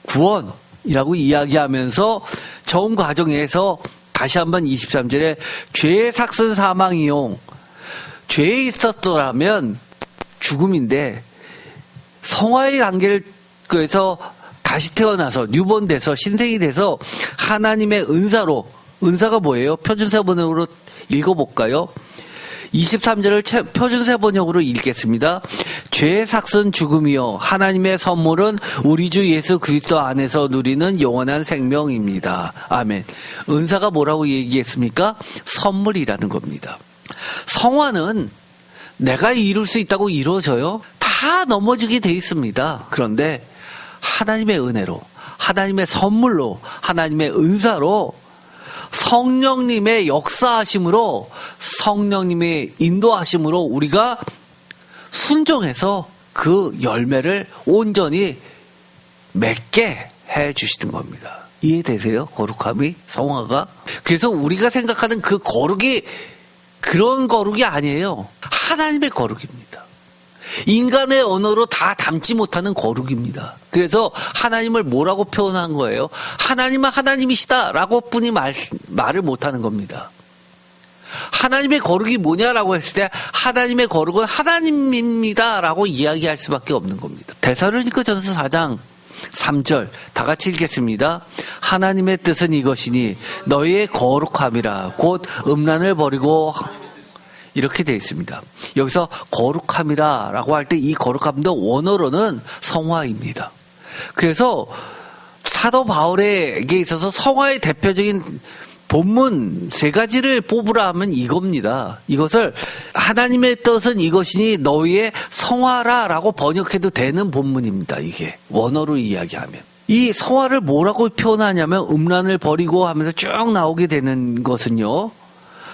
구원이라고 이야기하면서 처음 과정에서 다시 한번 23절에 죄의 삭은 사망이용, 죄에 있었더라면 죽음인데 성화의 단계를 그래서 다시 태어나서 뉴본 돼서 신생이 돼서 하나님의 은사로, 은사가 뭐예요? 표준세 번역으로 읽어볼까요? 23절을 표준세 번역으로 읽겠습니다. 죄의 삭은 죽음이요 하나님의 선물은 우리 주 예수 그리스도 안에서 누리는 영원한 생명입니다. 아멘. 은사가 뭐라고 얘기했습니까? 선물이라는 겁니다. 성화는 내가 이룰 수 있다고 이루어져요? 다 넘어지게 돼 있습니다. 그런데 하나님의 은혜로, 하나님의 선물로, 하나님의 은사로, 성령님의 역사하심으로, 성령님의 인도하심으로 우리가 순종해서 그 열매를 온전히 맺게 해 주시는 겁니다. 이해되세요? 거룩함이, 성화가. 그래서 우리가 생각하는 그 거룩이 그런 거룩이 아니에요. 하나님의 거룩입니다. 인간의 언어로 다 담지 못하는 거룩입니다. 그래서 하나님을 뭐라고 표현한 거예요? 하나님은 하나님이시다라고 뿐이 말을 못하는 겁니다. 하나님의 거룩이 뭐냐라고 했을 때 하나님의 거룩은 하나님입니다라고 이야기할 수밖에 없는 겁니다. 데살로니가전서 4장 3절 다 같이 읽겠습니다. 하나님의 뜻은 이것이니 너희의 거룩함이라 곧 음란을 버리고, 이렇게 되어 있습니다. 여기서 거룩함이라 라고 할 때 이 거룩함도 원어로는 성화입니다. 그래서 사도 바울에게 있어서 성화의 대표적인 본문 세 가지를 뽑으라 하면 이겁니다. 이것을 하나님의 뜻은 이것이니 너희의 성화라 라고 번역해도 되는 본문입니다. 이게 원어로 이야기하면. 이 성화를 뭐라고 표현하냐면 음란을 버리고 하면서 쭉 나오게 되는 것은요,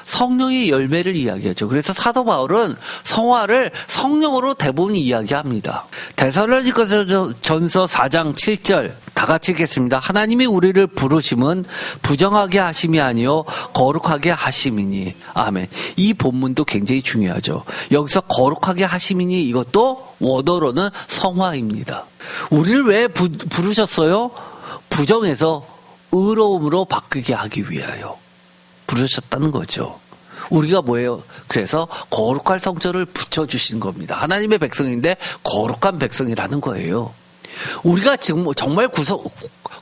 성령의 열매를 이야기하죠. 그래서 사도 바울은 성화를 성령으로 대부분 이야기합니다. 데살로니가전서 4장 7절 다 같이 읽겠습니다. 하나님이 우리를 부르심은 부정하게 하심이 아니요 거룩하게 하심이니. 아멘. 이 본문도 굉장히 중요하죠. 여기서 거룩하게 하심이니 이것도 원어로는 성화입니다. 우리를 왜 부르셨어요? 부정에서 의로움으로 바뀌게 하기 위하여 부르셨다는 거죠. 우리가 뭐예요? 그래서 거룩할 성전을 붙여주신 겁니다. 하나님의 백성인데 거룩한 백성이라는 거예요. 우리가 지금 정말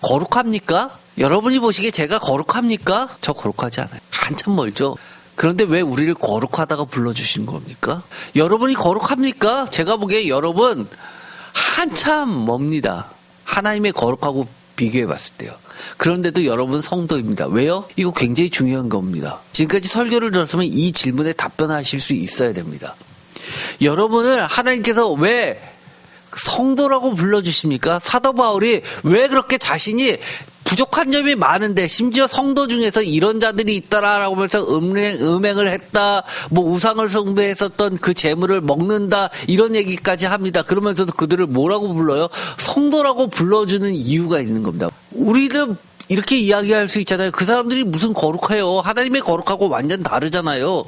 거룩합니까? 여러분이 보시기에 제가 거룩합니까? 저 거룩하지 않아요. 한참 멀죠. 그런데 왜 우리를 거룩하다가 불러주신 겁니까? 여러분이 거룩합니까? 제가 보기에 여러분 한참 멉니다. 하나님의 거룩하고 비교해 봤을 때요. 그런데도 여러분 성도입니다. 왜요? 이거 굉장히 중요한 겁니다. 지금까지 설교를 들었으면 이 질문에 답변하실 수 있어야 됩니다. 여러분을 하나님께서 왜 성도라고 불러주십니까? 사도 바울이 왜 그렇게 자신이 부족한 점이 많은데 심지어 성도 중에서 이런 자들이 있다라고 하면서 음행을 했다, 뭐 우상을 숭배했었던 그 재물을 먹는다, 이런 얘기까지 합니다. 그러면서도 그들을 뭐라고 불러요? 성도라고 불러주는 이유가 있는 겁니다. 우리도 이렇게 이야기할 수 있잖아요. 그 사람들이 무슨 거룩해요? 하나님의 거룩하고 완전 다르잖아요.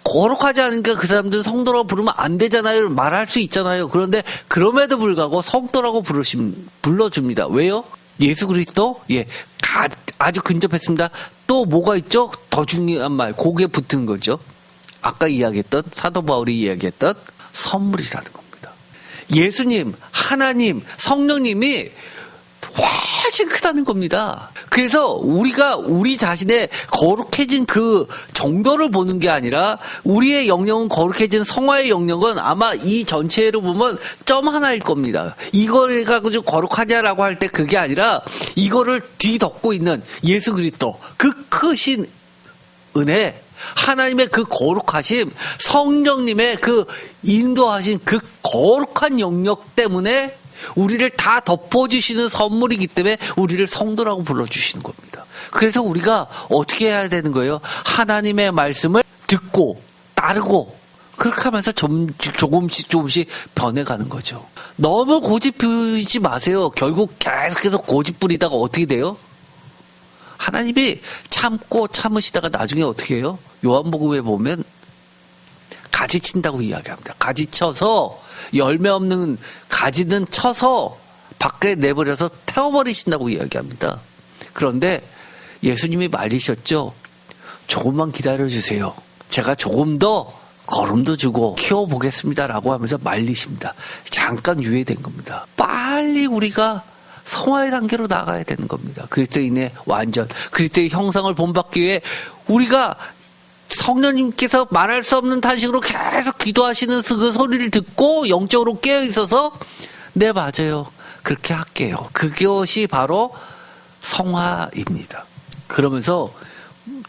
거룩하지 않으니까 그 사람들은 성도라고 부르면 안 되잖아요. 말할 수 있잖아요. 그런데 그럼에도 불구하고 성도라고 불러줍니다. 왜요? 예수 그리스도? 예, 아주 근접했습니다. 또 뭐가 있죠? 더 중요한 말, 거기에 붙은 거죠. 아까 이야기했던, 사도 바울이 이야기했던 선물이라는 겁니다. 예수님, 하나님, 성령님이 훨씬 크다는 겁니다. 그래서 우리가 우리 자신의 거룩해진 그 정도를 보는 게 아니라 우리의 영역은 거룩해진 성화의 영역은 아마 이 전체로 보면 점 하나일 겁니다. 이걸 가지고 거룩하냐라고 할 때 그게 아니라 이거를 뒤덮고 있는 예수 그리스도 그 크신 은혜, 하나님의 그 거룩하심, 성령님의 그 인도하신 그 거룩한 영역 때문에 우리를 다 덮어주시는 선물이기 때문에 우리를 성도라고 불러주시는 겁니다. 그래서 우리가 어떻게 해야 되는 거예요? 하나님의 말씀을 듣고 따르고 그렇게 하면서 조금씩 변해가는 거죠. 너무 고집 부리지 마세요. 결국 계속해서 고집 부리다가 어떻게 돼요? 하나님이 참고 참으시다가 나중에 어떻게 해요? 요한복음에 보면 가지친다고 이야기합니다. 가지쳐서 열매 없는 가지는 쳐서 밖에 내버려서 태워버리신다고 이야기합니다. 그런데 예수님이 말리셨죠. 조금만 기다려주세요. 제가 조금 더 거름도 주고 키워보겠습니다라고 하면서 말리십니다. 잠깐 유예된 겁니다. 빨리 우리가 성화의 단계로 나가야 되는 겁니다. 그리스도인의 완전, 그리스도의 형상을 본받기 위해 우리가 성령님께서 말할 수 없는 탄식으로 계속 기도하시는 그 소리를 듣고 영적으로 깨어 있어서 네, 맞아요. 그렇게 할게요. 그것이 바로 성화입니다. 그러면서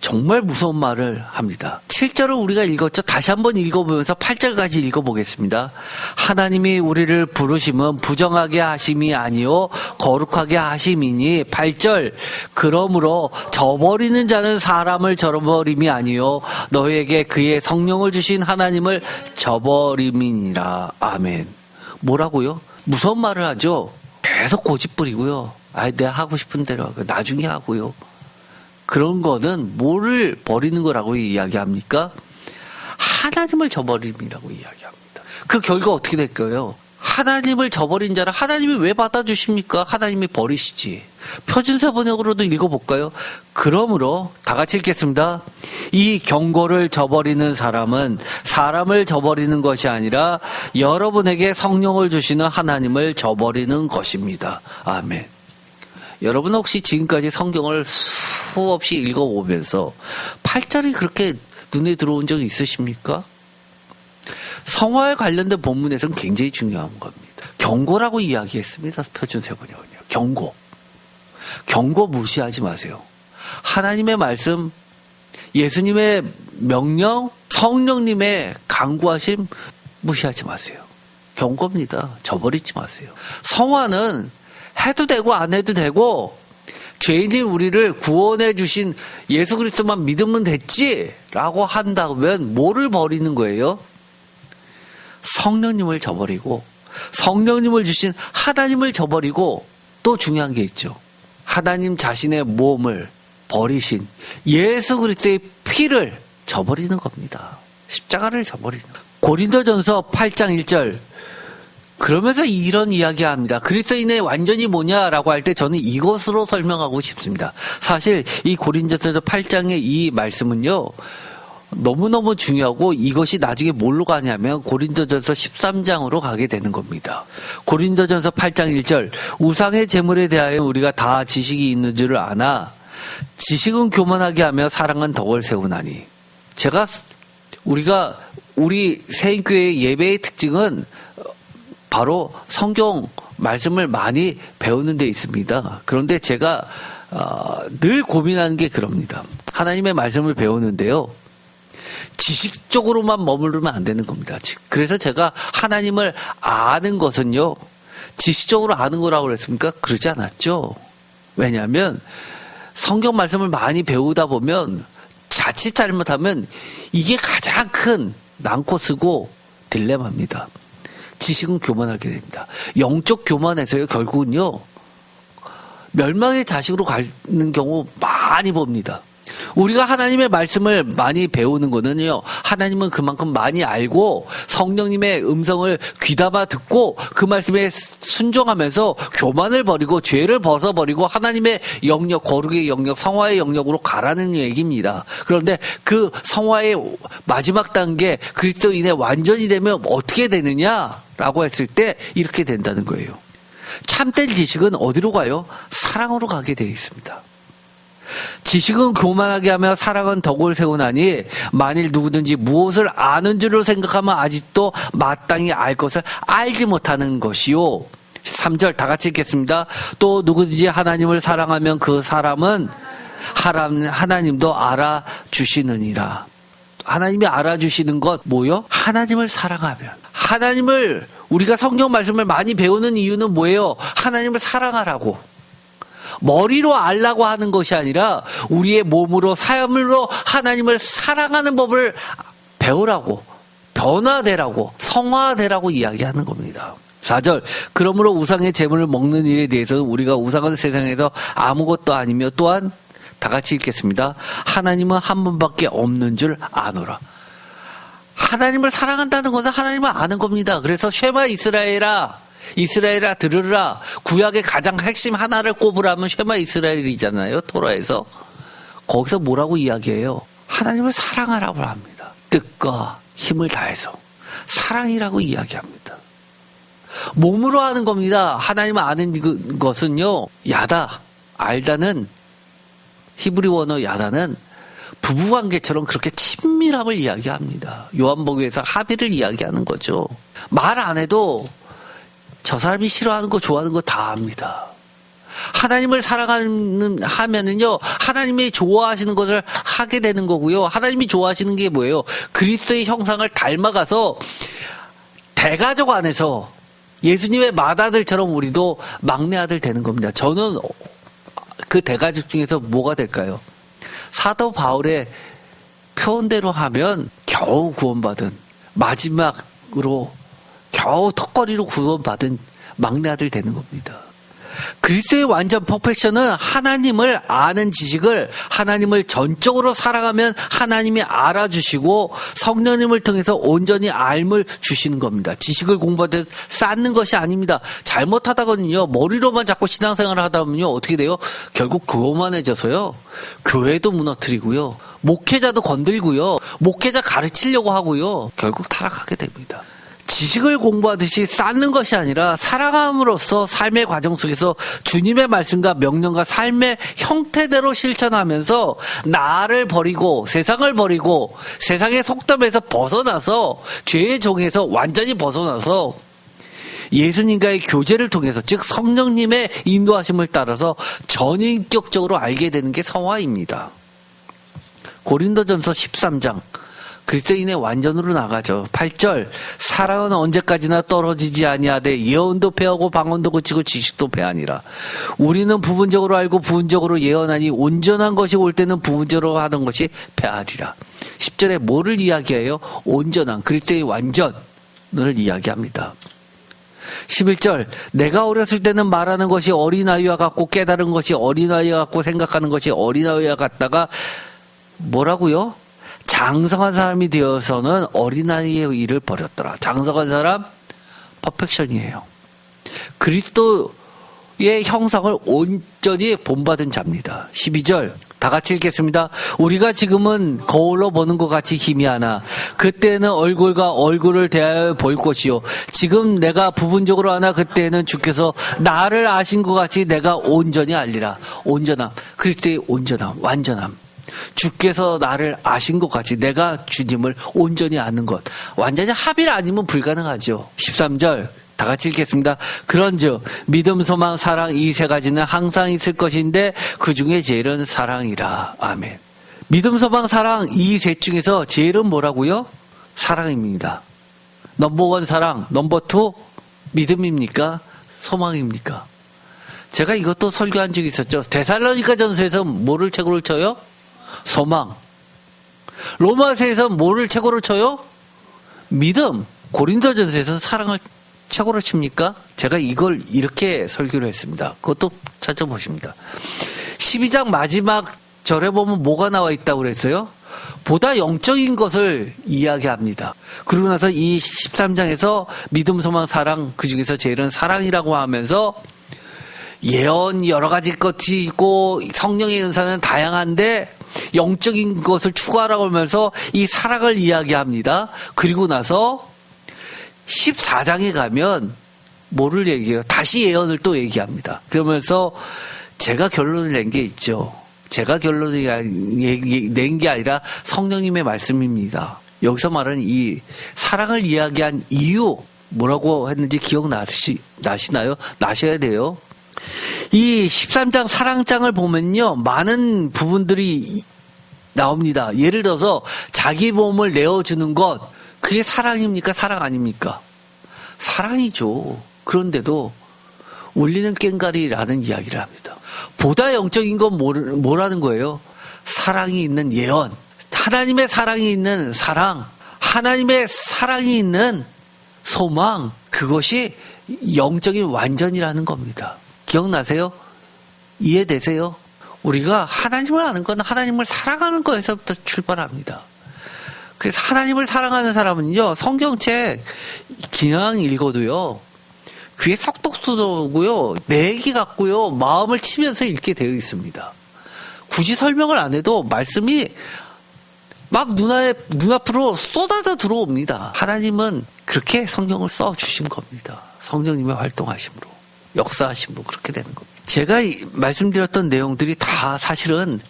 정말 무서운 말을 합니다. 7절을 우리가 읽었죠. 다시 한번 읽어보면서 8절까지 읽어보겠습니다. 하나님이 우리를 부르심은 부정하게 하심이 아니요 거룩하게 하심이니. 8절 그러므로 저버리는 자는 사람을 저버림이 아니요 너희에게 그의 성령을 주신 하나님을 저버림이니라. 아멘. 뭐라고요? 무서운 말을 하죠. 계속 고집 부리고요. 내가 하고 싶은 대로 하고 나중에 하고요. 그런 거는 뭐를 버리는 거라고 이야기합니까? 하나님을 저버림이라고 이야기합니다. 그 결과 어떻게 될까요? 하나님을 저버린 자를 하나님이 왜 받아주십니까? 하나님이 버리시지. 표준세 번역으로도 읽어볼까요? 그러므로 다 같이 읽겠습니다. 이 경고를 저버리는 사람은 사람을 저버리는 것이 아니라 여러분에게 성령을 주시는 하나님을 저버리는 것입니다. 아멘. 여러분 혹시 지금까지 성경을 수없이 읽어보면서 8절이 그렇게 눈에 들어온 적이 있으십니까? 성화에 관련된 본문에서는 굉장히 중요한 겁니다. 경고라고 이야기했습니다. 표준세번역은요. 경고. 경고 무시하지 마세요. 하나님의 말씀, 예수님의 명령, 성령님의 강구하심 무시하지 마세요. 경고입니다. 저버리지 마세요. 성화는 해도 되고 안 해도 되고 죄인이 우리를 구원해 주신 예수 그리스도만 믿으면 됐지라고 한다면 뭐를 버리는 거예요? 성령님을 저버리고 성령님을 주신 하나님을 저버리고 또 중요한 게 있죠. 하나님 자신의 몸을 버리신 예수 그리스도의 피를 저버리는 겁니다. 십자가를 저버리는 거예요. 고린도전서 8장 1절 그러면서 이런 이야기합니다. 그리스도인의 완전히 뭐냐라고 할 때 저는 이것으로 설명하고 싶습니다. 사실 이 고린도전서 8장의 이 말씀은요. 너무너무 중요하고 이것이 나중에 뭘로 가냐면 고린도전서 13장으로 가게 되는 겁니다. 고린도전서 8장 1절 우상의 제물에 대하여 우리가 다 지식이 있는 줄을 아나 지식은 교만하게 하며 사랑은 덕을 세우나니. 우리 새인교회의 예배의 특징은 바로 성경 말씀을 많이 배우는 데 있습니다. 그런데 제가 늘 고민하는 게 그럽니다. 하나님의 말씀을 배우는데요. 지식적으로만 머무르면 안 되는 겁니다. 그래서 제가 하나님을 아는 것은요. 지식적으로 아는 거라고 그랬습니까? 그러지 않았죠. 왜냐하면 성경 말씀을 많이 배우다 보면 자칫 잘못하면 이게 가장 큰 난코스고 딜레마입니다. 지식은 교만하게 됩니다. 영적 교만에서요. 결국은요. 멸망의 자식으로 가는 경우 많이 봅니다. 우리가 하나님의 말씀을 많이 배우는 거는요. 하나님은 그만큼 많이 알고 성령님의 음성을 귀담아 듣고 그 말씀에 순종하면서 교만을 버리고 죄를 벗어버리고 하나님의 영역, 거룩의 영역, 성화의 영역으로 가라는 얘기입니다. 그런데 그 성화의 마지막 단계 그리스도인의 완전히 되면 어떻게 되느냐라고 했을 때 이렇게 된다는 거예요. 참된 지식은 어디로 가요? 사랑으로 가게 되어 있습니다. 지식은 교만하게 하며 사랑은 덕을 세우나니 만일 누구든지 무엇을 아는 줄로 생각하면 아직도 마땅히 알 것을 알지 못하는 것이요. 3절 다 같이 읽겠습니다. 또 누구든지 하나님을 사랑하면 그 사람은 하나님도 알아주시느니라. 하나님이 알아주시는 것 뭐요? 하나님을 사랑하면. 하나님을 우리가 성경 말씀을 많이 배우는 이유는 뭐예요? 하나님을 사랑하라고. 머리로 알라고 하는 것이 아니라 우리의 몸으로 삶으로 하나님을 사랑하는 법을 배우라고, 변화되라고, 성화되라고 이야기하는 겁니다. 4절. 그러므로 우상의 제물을 먹는 일에 대해서는 우리가 우상은 세상에서 아무것도 아니며 또한 다 같이 읽겠습니다. 하나님은 한 분밖에 없는 줄 아노라. 하나님을 사랑한다는 것은 하나님을 아는 겁니다. 그래서 쉐마 이스라엘아 들으라. 구약의 가장 핵심 하나를 꼽으라면 쉐마 이스라엘이잖아요. 토라에서. 거기서 뭐라고 이야기해요? 하나님을 사랑하라고 합니다. 뜻과 힘을 다해서. 사랑이라고 이야기합니다. 몸으로 하는 겁니다. 하나님을 아는 것은요. 알다는 히브리 원어 야다는 부부관계처럼 그렇게 친밀함을 이야기합니다. 요한복음에서 합의를 이야기하는 거죠. 말 안 해도 저 사람이 싫어하는 거 좋아하는 거 다 압니다. 하나님을 하면은요, 하나님이 좋아하시는 것을 하게 되는 거고요. 하나님이 좋아하시는 게 뭐예요? 그리스도의 형상을 닮아가서 대가족 안에서 예수님의 맏아들처럼 우리도 막내 아들 되는 겁니다. 저는 그 대가족 중에서 뭐가 될까요? 사도 바울의 표현대로 하면 겨우 구원받은, 마지막으로 겨우 턱걸이로 구원받은 막내 아들 되는 겁니다. 그리스도의 완전 퍼펙션은 하나님을 아는 지식을, 하나님을 전적으로 사랑하면 하나님이 알아주시고 성령님을 통해서 온전히 알을 주시는 겁니다. 지식을 공부하듯 쌓는 것이 아닙니다. 잘못하다거든요. 머리로만 자꾸 신앙생활을 하다 보면요. 어떻게 돼요? 결국 교만해져서요. 교회도 무너뜨리고요. 목회자도 건들고요. 목회자 가르치려고 하고요. 결국 타락하게 됩니다. 지식을 공부하듯이 쌓는 것이 아니라 살아감으로써 삶의 과정 속에서 주님의 말씀과 명령과 삶의 형태대로 실천하면서 나를 버리고 세상을 버리고 세상의 속담에서 벗어나서 죄의 종에서 완전히 벗어나서 예수님과의 교제를 통해서, 즉 성령님의 인도하심을 따라서 전인격적으로 알게 되는 게 성화입니다. 고린도전서 13장 그리스도인의 완전으로 나가죠. 8절. 사랑은 언제까지나 떨어지지 아니하되 예언도 패하고 방언도 그치고 지식도 패하니라. 우리는 부분적으로 알고 부분적으로 예언하니 온전한 것이 올 때는 부분적으로 하던 것이 패하리라. 10절에 뭐를 이야기해요? 온전한 그리스도의 완전을 이야기합니다. 11절. 내가 어렸을 때는 말하는 것이 어린아이와 같고 깨달은 것이 어린아이와 같고 생각하는 것이 어린아이와 같다가 뭐라고요? 장성한 사람이 되어서는 어린아이의 일을 버렸더라. 장성한 사람 퍼펙션이에요. 그리스도의 형상을 온전히 본받은 자입니다. 12절 다 같이 읽겠습니다. 우리가 지금은 거울로 보는 것 같이 희미하나 그때는 얼굴과 얼굴을 대하여 볼 것이요 지금 내가 부분적으로 하나 그때는 주께서 나를 아신 것 같이 내가 온전히 알리라. 온전함, 그리스도의 온전함, 완전함. 주께서 나를 아신 것 같이 내가 주님을 온전히 아는 것. 완전히 합일 아니면 불가능하죠. 13절 다 같이 읽겠습니다. 그런즉 믿음, 소망, 사랑 이 세 가지는 항상 있을 것인데 그 중에 제일은 사랑이라. 아멘. 믿음, 소망, 사랑 이 셋 중에서 제일은 뭐라고요? 사랑입니다. 넘버원 사랑, 넘버2 믿음입니까? 소망입니까? 제가 이것도 설교한 적이 있었죠. 데살로니가 전서에서 뭐를 최고를 쳐요? 소망. 로마서에서 뭐를 최고로 쳐요? 믿음. 고린도전서에서는 사랑을 최고로 칩니까? 제가 이걸 이렇게 설교를 했습니다. 그것도 찾아보십니다. 12장 마지막 절에 보면 뭐가 나와 있다고 그랬어요? 보다 영적인 것을 이야기합니다. 그러고 나서 이 13장에서 믿음, 소망, 사랑 그 중에서 제일은 사랑이라고 하면서 예언 여러 가지 것이 있고 성령의 은사는 다양한데 영적인 것을 추구하라고 하면서 이 사랑을 이야기합니다. 그리고 나서 14장에 가면 뭐를 얘기해요? 다시 예언을 또 얘기합니다. 그러면서 제가 결론을 낸 게 있죠. 제가 결론을 낸 게 아니라 성령님의 말씀입니다. 여기서 말하는 이 사랑을 이야기한 이유 뭐라고 했는지 기억나시나요? 나셔야 돼요. 이 13장 사랑장을 보면요 많은 부분들이 나옵니다. 예를 들어서 자기 몸을 내어주는 것, 그게 사랑입니까? 사랑 아닙니까? 사랑이죠. 그런데도 울리는 꽹과리라는 이야기를 합니다. 보다 영적인 건 뭐라는 거예요? 사랑이 있는 예언, 하나님의 사랑이 있는 사랑, 하나님의 사랑이 있는 소망, 그것이 영적인 완전이라는 겁니다. 기억나세요? 이해되세요? 우리가 하나님을 아는 건 하나님을 사랑하는 거에서부터 출발합니다. 그래서 하나님을 사랑하는 사람은요, 성경책 그냥 읽어도요, 귀에 쏙쏙 들어오고요, 내기 같고요, 마음을 치면서 읽게 되어 있습니다. 굳이 설명을 안 해도 말씀이 막 눈앞으로 쏟아져 들어옵니다. 하나님은 그렇게 성경을 써주신 겁니다. 성령님의 활동하심으로, 역사하심으로 그렇게 되는 겁니다. 제가 말씀드렸던 내용들이 다 사실은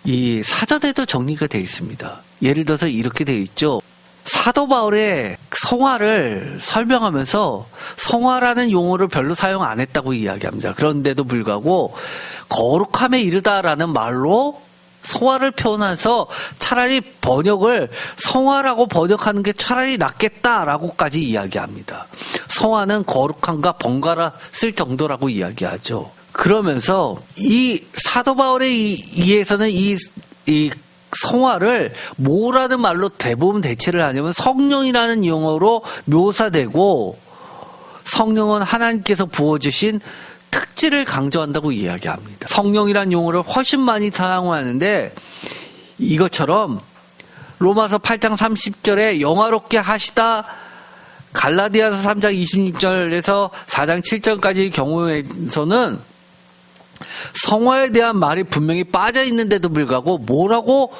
이 사전에도 정리가 되어 있습니다. 예를 들어서 이렇게 되어 있죠. 사도 바울의 성화를 설명하면서 성화라는 용어를 별로 사용 안 했다고 이야기합니다. 그런데도 불구하고 거룩함에 이르다라는 말로 성화를 표현해서 차라리 번역을 성화라고 번역하는 게 차라리 낫겠다라고까지 이야기합니다. 성화는 거룩함과 번갈아 쓸 정도라고 이야기하죠. 그러면서 이 사도 바울에 의해서는 이 성화를 뭐라는 말로 대부분 대체를 하냐면 성령이라는 용어로 묘사되고, 성령은 하나님께서 부어주신 특질을 강조한다고 이야기합니다. 성령이라는 용어를 훨씬 많이 사용하는데, 이것처럼 로마서 8장 30절에 영화롭게 하시다, 갈라디아서 3장 26절에서 4장 7절까지의 경우에서는 성화에 대한 말이 분명히 빠져 있는데도 불구하고 뭐라고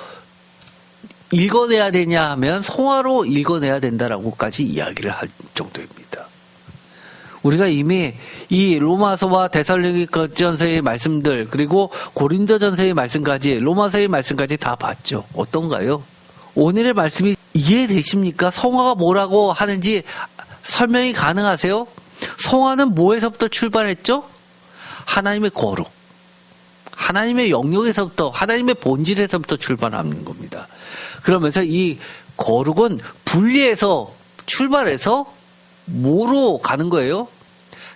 읽어내야 되냐 하면 성화로 읽어내야 된다라고까지 이야기를 할 정도입니다. 우리가 이미 이 로마서와 데살로니가전서의 말씀들, 그리고 고린도전서의 말씀까지, 로마서의 말씀까지 다 봤죠. 어떤가요? 오늘의 말씀이 이해되십니까? 성화가 뭐라고 하는지 설명이 가능하세요? 성화는 뭐에서부터 출발했죠? 하나님의 거룩, 하나님의 영역에서부터, 하나님의 본질에서부터 출발하는 겁니다. 그러면서 이 거룩은 분리해서 출발해서 뭐로 가는 거예요?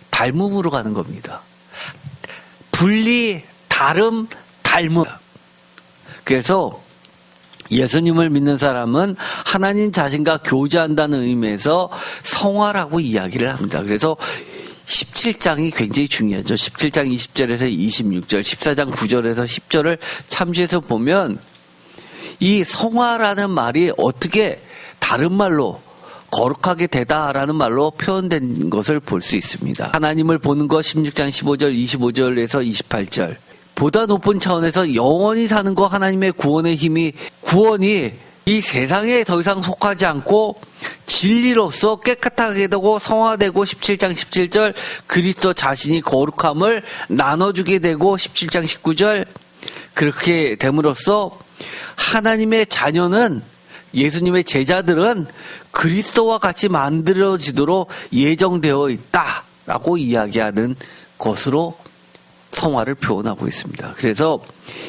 닮음으로 가는 겁니다. 분리, 다름, 닮음. 그래서 예수님을 믿는 사람은 하나님 자신과 교제한다는 의미에서 성화라고 이야기를 합니다. 그래서 17장이 굉장히 중요하죠. 17장 20절에서 26절, 14장 9절에서 10절을 참조해서 보면 이 성화라는 말이 어떻게 다른 말로 거룩하게 되다라는 말로 표현된 것을 볼 수 있습니다. 하나님을 보는 것 16장 15절, 25절에서 28절. 보다 높은 차원에서 영원히 사는 것, 하나님의 구원의 힘이, 구원이 이 세상에 더 이상 속하지 않고 진리로서 깨끗하게 되고 성화되고, 17장 17절 그리스도 자신이 거룩함을 나눠주게 되고, 17장 19절 그렇게 됨으로써 하나님의 자녀는, 예수님의 제자들은 그리스도와 같이 만들어지도록 예정되어 있다라고 이야기하는 것으로 성화를 표현하고 있습니다. 그래서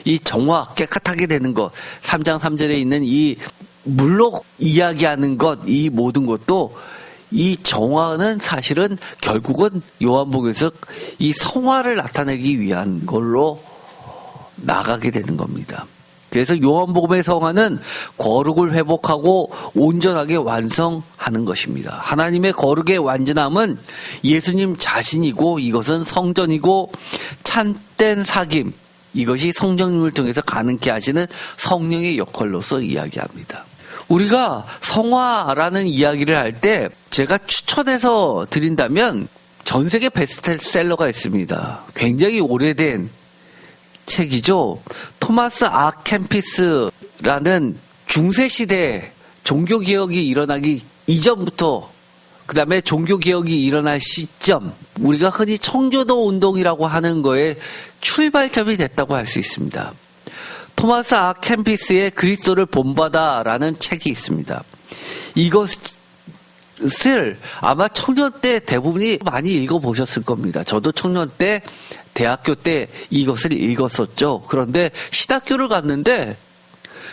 이 정화, 깨끗하게 되는 것, 3장 3절에 있는 이 물로 이야기하는 것, 이 모든 것도 이 정화는 사실은 결국은 요한복음에서 이 성화를 나타내기 위한 걸로 나가게 되는 겁니다. 그래서 요한복음의 성화는 거룩을 회복하고 온전하게 완성하는 것입니다. 하나님의 거룩의 완전함은 예수님 자신이고, 이것은 성전이고, 참된 사귐, 이것이 성령님을 통해서 가능케 하시는 성령의 역할로서 이야기합니다. 우리가 성화라는 이야기를 할 때 제가 추천해서 드린다면 전 세계 베스트셀러가 있습니다. 굉장히 오래된 책이죠. 토마스 아 캠피스라는 중세시대 종교개혁이 일어나기 이전부터, 그 다음에 종교개혁이 일어날 시점, 우리가 흔히 청교도 운동이라고 하는 거에 출발점이 됐다고 할 수 있습니다. 토마스 아 캠피스의 그리스도를 본받아라는 책이 있습니다. 이것을 아마 청년 때 대부분이 많이 읽어보셨을 겁니다. 저도 청년 때, 대학교 때 이것을 읽었었죠. 그런데 신학교를 갔는데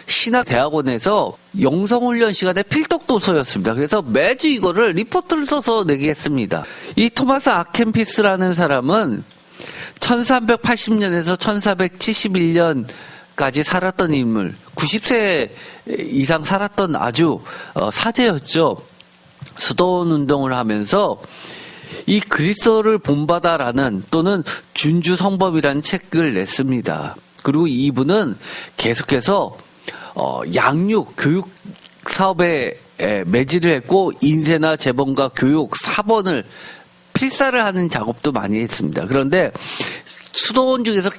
신학대학원에서 영성훈련 시간에 필독도서였습니다. 그래서 매주 이거를 리포트를 써서 내게 했습니다. 이 토마스 아 캠피스라는 사람은 1380년에서 1471년까지 살았던 인물, 90세 이상 살았던 아주 사제였죠. 수도원 운동을 하면서 이 그리스도를 본받아라는 또는 준주 성법이라는 책을 냈습니다. 그리고 이분은 계속해서 양육 교육 사업에 매진을 했고 인쇄나 재본과 교육 사본을 필사를 하는 작업도 많이 했습니다. 그런데 수도원 중에서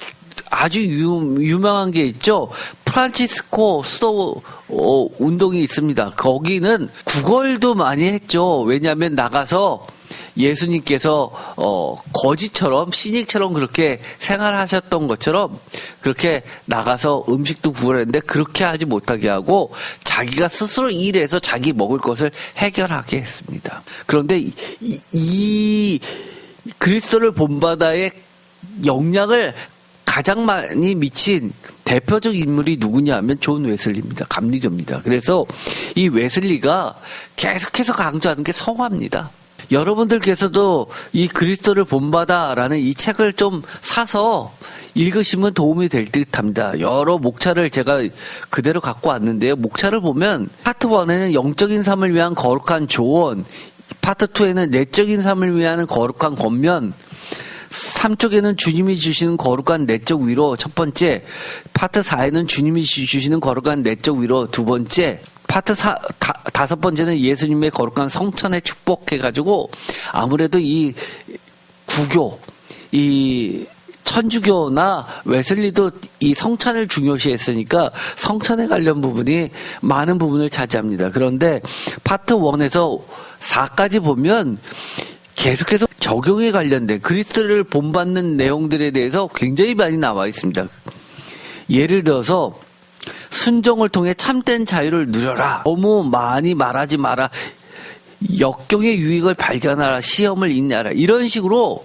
아주 유명한 게 있죠. 프란치스코 수도 운동이 있습니다. 거기는 구걸도 많이 했죠. 왜냐하면 나가서 예수님께서 거지처럼 시닉처럼 그렇게 생활하셨던 것처럼 그렇게 나가서 음식도 구걸했는데 그렇게 하지 못하게 하고 자기가 스스로 일해서 자기 먹을 것을 해결하게 했습니다. 그런데 이 그리스도를 본받아의 영향을 가장 많이 미친 대표적 인물이 누구냐 하면 존 웨슬리입니다. 감리교입니다. 그래서 이 웨슬리가 계속해서 강조하는 게 성화입니다. 여러분들께서도 이 그리스도를 본받아라는 이 책을 좀 사서 읽으시면 도움이 될 듯합니다. 여러 목차를 제가 그대로 갖고 왔는데요. 목차를 보면 파트 1에는 영적인 삶을 위한 거룩한 조언, 파트 2에는 내적인 삶을 위한 거룩한 권면, 3쪽에는 주님이 주시는 거룩한 내적 위로 첫 번째, 파트 4에는 주님이 주시는 거룩한 내적 위로 두 번째, 파트 5번째는 예수님의 거룩한 성천의 축복 해가지고 아무래도 이 구교, 이 천주교나 웨슬리도 이 성찬을 중요시했으니까 성찬에 관련 부분이 많은 부분을 차지합니다. 그런데 파트 1에서 4까지 보면 계속해서 적용에 관련된 그리스도를 본받는 내용들에 대해서 굉장히 많이 나와 있습니다. 예를 들어서 순종을 통해 참된 자유를 누려라. 너무 많이 말하지 마라. 역경의 유익을 발견하라. 시험을 인내하라. 이런 식으로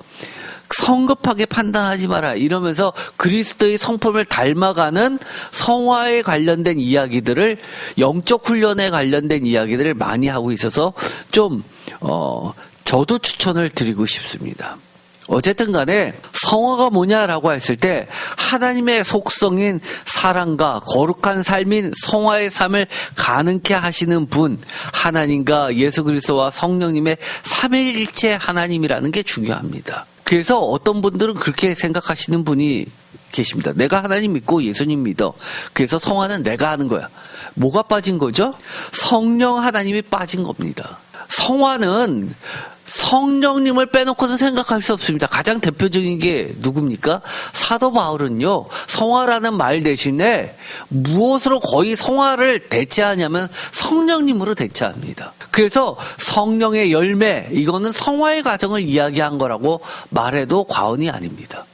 성급하게 판단하지 마라. 이러면서 그리스도의 성품을 닮아가는 성화에 관련된 이야기들을 영적 훈련에 관련된 이야기들을 많이 하고 있어서 좀 저도 추천을 드리고 싶습니다. 어쨌든 간에 성화가 뭐냐라고 했을 때 하나님의 속성인 사랑과 거룩한 삶인 성화의 삶을 가능케 하시는 분, 하나님과 예수 그리스도와 성령님의 삼위일체 하나님이라는 게 중요합니다. 그래서 어떤 분들은 그렇게 생각하시는 분이 계십니다. 내가 하나님 믿고 예수님 믿어. 그래서 성화는 내가 하는 거야. 뭐가 빠진 거죠? 성령 하나님이 빠진 겁니다. 성화는 성령님을 빼놓고는 생각할 수 없습니다. 가장 대표적인 게 누굽니까? 사도 바울은요, 성화라는 말 대신에 무엇으로 거의 성화를 대체하냐면 성령님으로 대체합니다. 그래서 성령의 열매, 이거는 성화의 과정을 이야기한 거라고 말해도 과언이 아닙니다.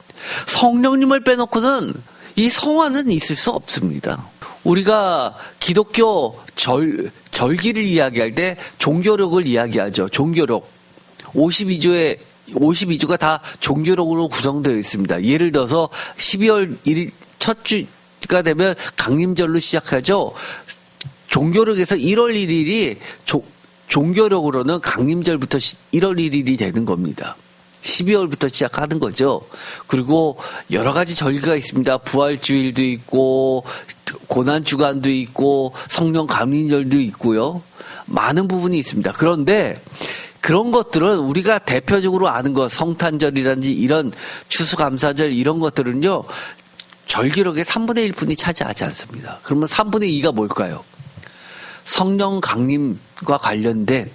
성령님을 빼놓고는 이 성화는 있을 수 없습니다. 우리가 기독교 절기를 이야기할 때 종교력을 이야기하죠. 종교력. 52조가 다 종교력으로 구성되어 있습니다. 예를 들어서 12월 1일 첫 주가 되면 강림절로 시작하죠. 종교력에서 1월 1일이 종교력으로는 강림절부터 1월 1일이 되는 겁니다. 12월부터 시작하는 거죠. 그리고 여러 가지 절기가 있습니다. 부활주일도 있고 고난주간도 있고 성령 감림절도 있고요. 많은 부분이 있습니다. 그런데 그런 것들은 우리가 대표적으로 아는 것, 성탄절이라든지 이런 추수감사절 이런 것들은요, 절기력의 3분의 1뿐이 차지하지 않습니다. 그러면 3분의 2가 뭘까요? 성령 강림과 관련된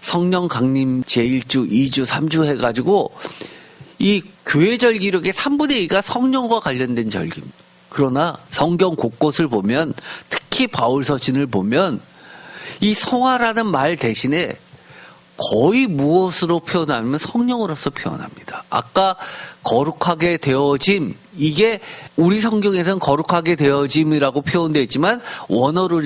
성령 강림 제1주, 2주, 3주 해가지고 이 교회 절기력의 3분의 2가 성령과 관련된 절기입니다. 그러나 성경 곳곳을 보면 특히 바울 서신을 보면 이 성화라는 말 대신에 거의 무엇으로 표현하면 성령으로서 표현합니다. 아까 거룩하게 되어짐, 이게 우리 성경에서는 거룩하게 되어짐이라고 표현되어 있지만 원어로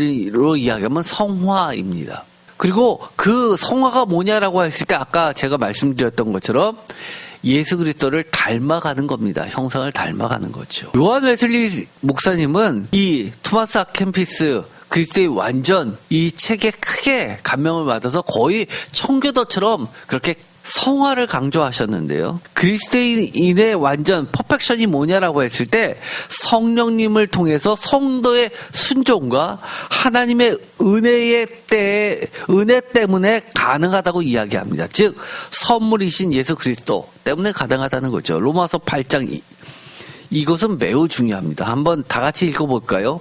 이야기하면 성화입니다. 그리고 그 성화가 뭐냐라고 했을 때 아까 제가 말씀드렸던 것처럼 예수 그리스도를 닮아가는 겁니다. 형상을 닮아가는 거죠. 요한 웨슬리 목사님은 이 토마스 아 캠피스 그리스도의 완전 이 책에 크게 감명을 받아서 거의 청교도처럼 그렇게 성화를 강조하셨는데요. 그리스도인의 완전 퍼펙션이 뭐냐라고 했을 때 성령님을 통해서 성도의 순종과 하나님의 은혜 때문에 가능하다고 이야기합니다. 즉 선물이신 예수 그리스도 때문에 가능하다는 거죠. 로마서 8장 이것은 매우 중요합니다. 한번 다 같이 읽어볼까요?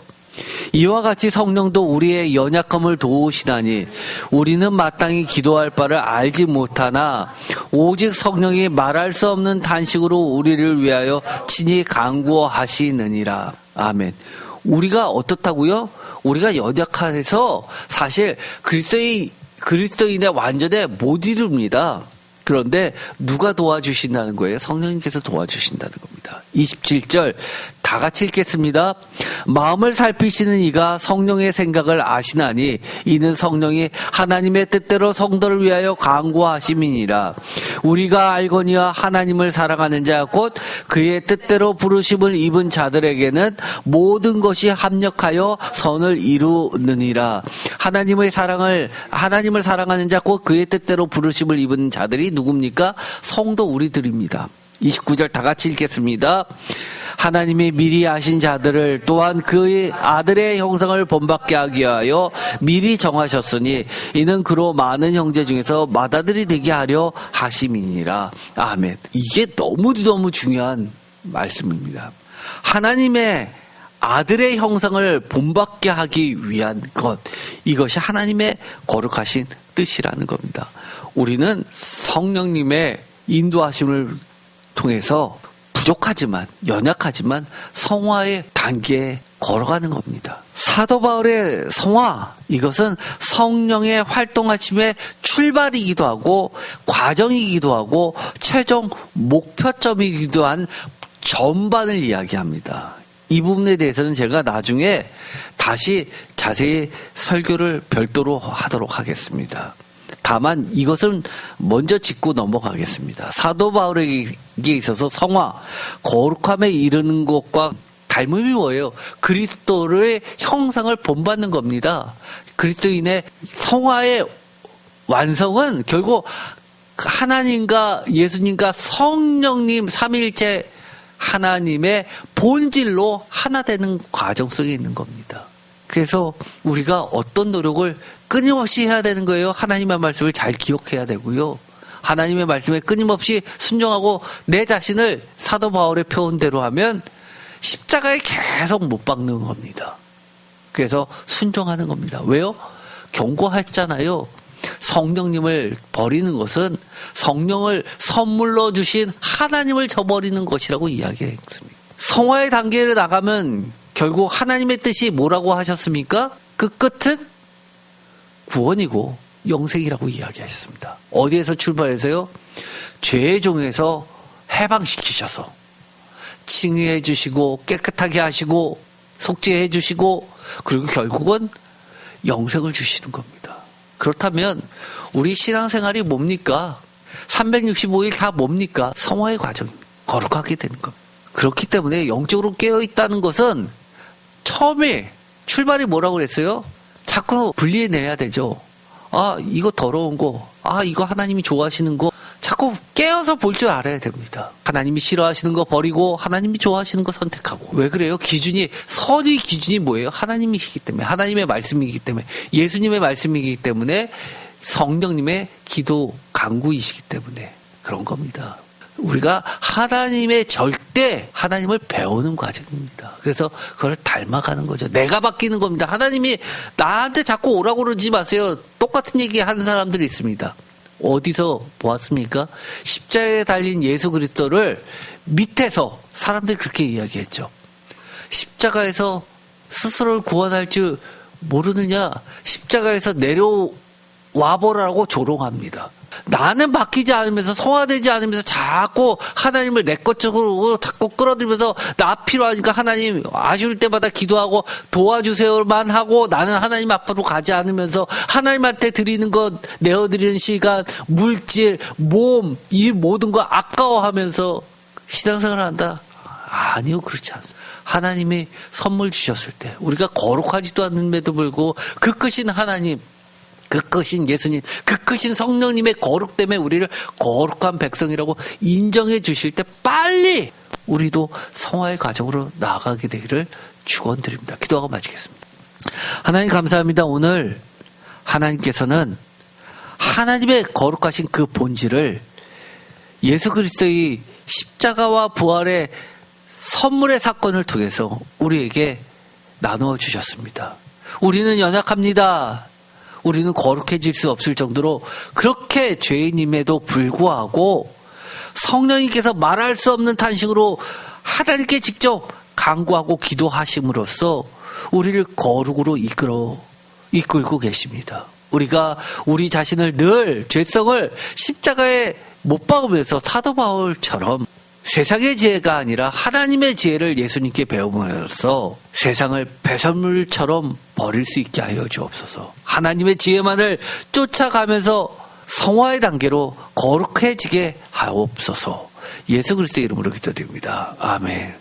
이와 같이 성령도 우리의 연약함을 도우시다니 우리는 마땅히 기도할 바를 알지 못하나 오직 성령이 말할 수 없는 단식으로 우리를 위하여 친히 간구하시느니라. 아멘. 우리가 어떻다고요? 우리가 연약해서 사실 그리스도인의 완전에 못 이룹니다. 그런데 누가 도와주신다는 거예요? 성령님께서 도와주신다는 겁니다. 27절 다 같이 읽겠습니다. 마음을 살피시는 이가 성령의 생각을 아시나니 이는 성령이 하나님의 뜻대로 성도를 위하여 간구하심이니라. 우리가 알거니와 하나님을 사랑하는 자 곧 그의 뜻대로 부르심을 입은 자들에게는 모든 것이 합력하여 선을 이루느니라. 하나님을 사랑하는 자 곧 그의 뜻대로 부르심을 입은 자들이 누굽니까? 성도 우리들입니다. 29절 다 같이 읽겠습니다. 하나님이 미리 아신 자들을 또한 그의 아들의 형상을 본받게 하기 위하여 미리 정하셨으니 이는 그로 많은 형제 중에서 맏아들이 되게 하려 하심이니라. 아멘. 이게 너무너무 중요한 말씀입니다. 하나님의 아들의 형상을 본받게 하기 위한 것, 이것이 하나님의 거룩하신 뜻이라는 겁니다. 우리는 성령님의 인도하심을 통해서 부족하지만 연약하지만 성화의 단계에 걸어가는 겁니다. 사도 바울의 성화, 이것은 성령의 활동하심의 출발이기도 하고 과정이기도 하고 최종 목표점이기도 한 전반을 이야기합니다. 이 부분에 대해서는 제가 나중에 다시 자세히 설교를 별도로 하도록 하겠습니다. 다만 이것은 먼저 짚고 넘어가겠습니다. 사도 바울에게 있어서 성화, 거룩함에 이르는 것과 닮음이 뭐예요? 그리스도의 형상을 본받는 겁니다. 그리스도인의 성화의 완성은 결국 하나님과 예수님과 성령님 삼위일체 하나님의 본질로 하나 되는 과정 속에 있는 겁니다. 그래서 우리가 어떤 노력을 끊임없이 해야 되는 거예요. 하나님의 말씀을 잘 기억해야 되고요. 하나님의 말씀에 끊임없이 순종하고 내 자신을 사도 바울의 표현대로 하면 십자가에 계속 못 박는 겁니다. 그래서 순종하는 겁니다. 왜요? 경고했잖아요. 성령님을 버리는 것은 성령을 선물로 주신 하나님을 저버리는 것이라고 이야기했습니다. 성화의 단계를 나가면 결국 하나님의 뜻이 뭐라고 하셨습니까? 그 끝은 구원이고 영생이라고 이야기하셨습니다. 어디에서 출발해서요? 죄의 종에서 해방시키셔서 칭의해 주시고 깨끗하게 하시고 속죄해 주시고 그리고 결국은 영생을 주시는 겁니다. 그렇다면 우리 신앙생활이 뭡니까? 365일 다 뭡니까? 성화의 과정입니다. 거룩하게 되는 겁니다. 그렇기 때문에 영적으로 깨어있다는 것은 처음에 출발이 뭐라고 그랬어요? 자꾸 분리해내야 되죠. 아, 이거 더러운 거, 아, 이거 하나님이 좋아하시는 거 자꾸 깨어서 볼 줄 알아야 됩니다. 하나님이 싫어하시는 거 버리고 하나님이 좋아하시는 거 선택하고. 왜 그래요? 선의 기준이 뭐예요? 하나님이시기 때문에, 하나님의 말씀이기 때문에, 예수님의 말씀이기 때문에, 성령님의 기도 간구이시기 때문에 그런 겁니다. 우리가 하나님의 절대 하나님을 배우는 과정입니다. 그래서 그걸 닮아가는 거죠. 내가 바뀌는 겁니다. 하나님이 나한테 자꾸 오라고 그러지 마세요. 똑같은 얘기 하는 사람들이 있습니다. 어디서 보았습니까? 십자가에 달린 예수 그리스도를 밑에서 사람들이 그렇게 이야기했죠. 십자가에서 스스로를 구원할 줄 모르느냐? 십자가에서 내려와보라고 조롱합니다. 나는 바뀌지 않으면서 성화되지 않으면서 자꾸 하나님을 내 것적으로 자꾸 끌어들면서 나 필요하니까 하나님 아쉬울 때마다 기도하고 도와주세요만 하고 나는 하나님 앞으로 가지 않으면서 하나님한테 드리는 것, 내어드리는 시간, 물질, 몸, 이 모든 거 아까워하면서 신앙생활을 한다? 아니요, 그렇지 않습니다. 하나님이 선물 주셨을 때 우리가 거룩하지도 않음에도 불구하고 그 크신 하나님, 그 크신 예수님, 그 크신 성령님의 거룩 때문에 우리를 거룩한 백성이라고 인정해 주실 때 빨리 우리도 성화의 과정으로 나아가게 되기를 축원드립니다. 기도하고 마치겠습니다. 하나님 감사합니다. 오늘 하나님께서는 하나님의 거룩하신 그 본질을 예수 그리스도의 십자가와 부활의 선물의 사건을 통해서 우리에게 나누어 주셨습니다. 우리는 연약합니다. 우리는 거룩해질 수 없을 정도로 그렇게 죄인임에도 불구하고 성령님께서 말할 수 없는 탄식으로 하나님께 직접 간구하고 기도하심으로써 우리를 거룩으로 이끌고 계십니다. 우리가 우리 자신을 늘 죄성을 십자가에 못 박으면서 사도 바울처럼 세상의 지혜가 아니라 하나님의 지혜를 예수님께 배움으로써 세상을 배설물처럼 버릴 수 있게 하여 주옵소서. 하나님의 지혜만을 쫓아가면서 성화의 단계로 거룩해지게 하옵소서. 예수 그리스도의 이름으로 기도드립니다. 아멘.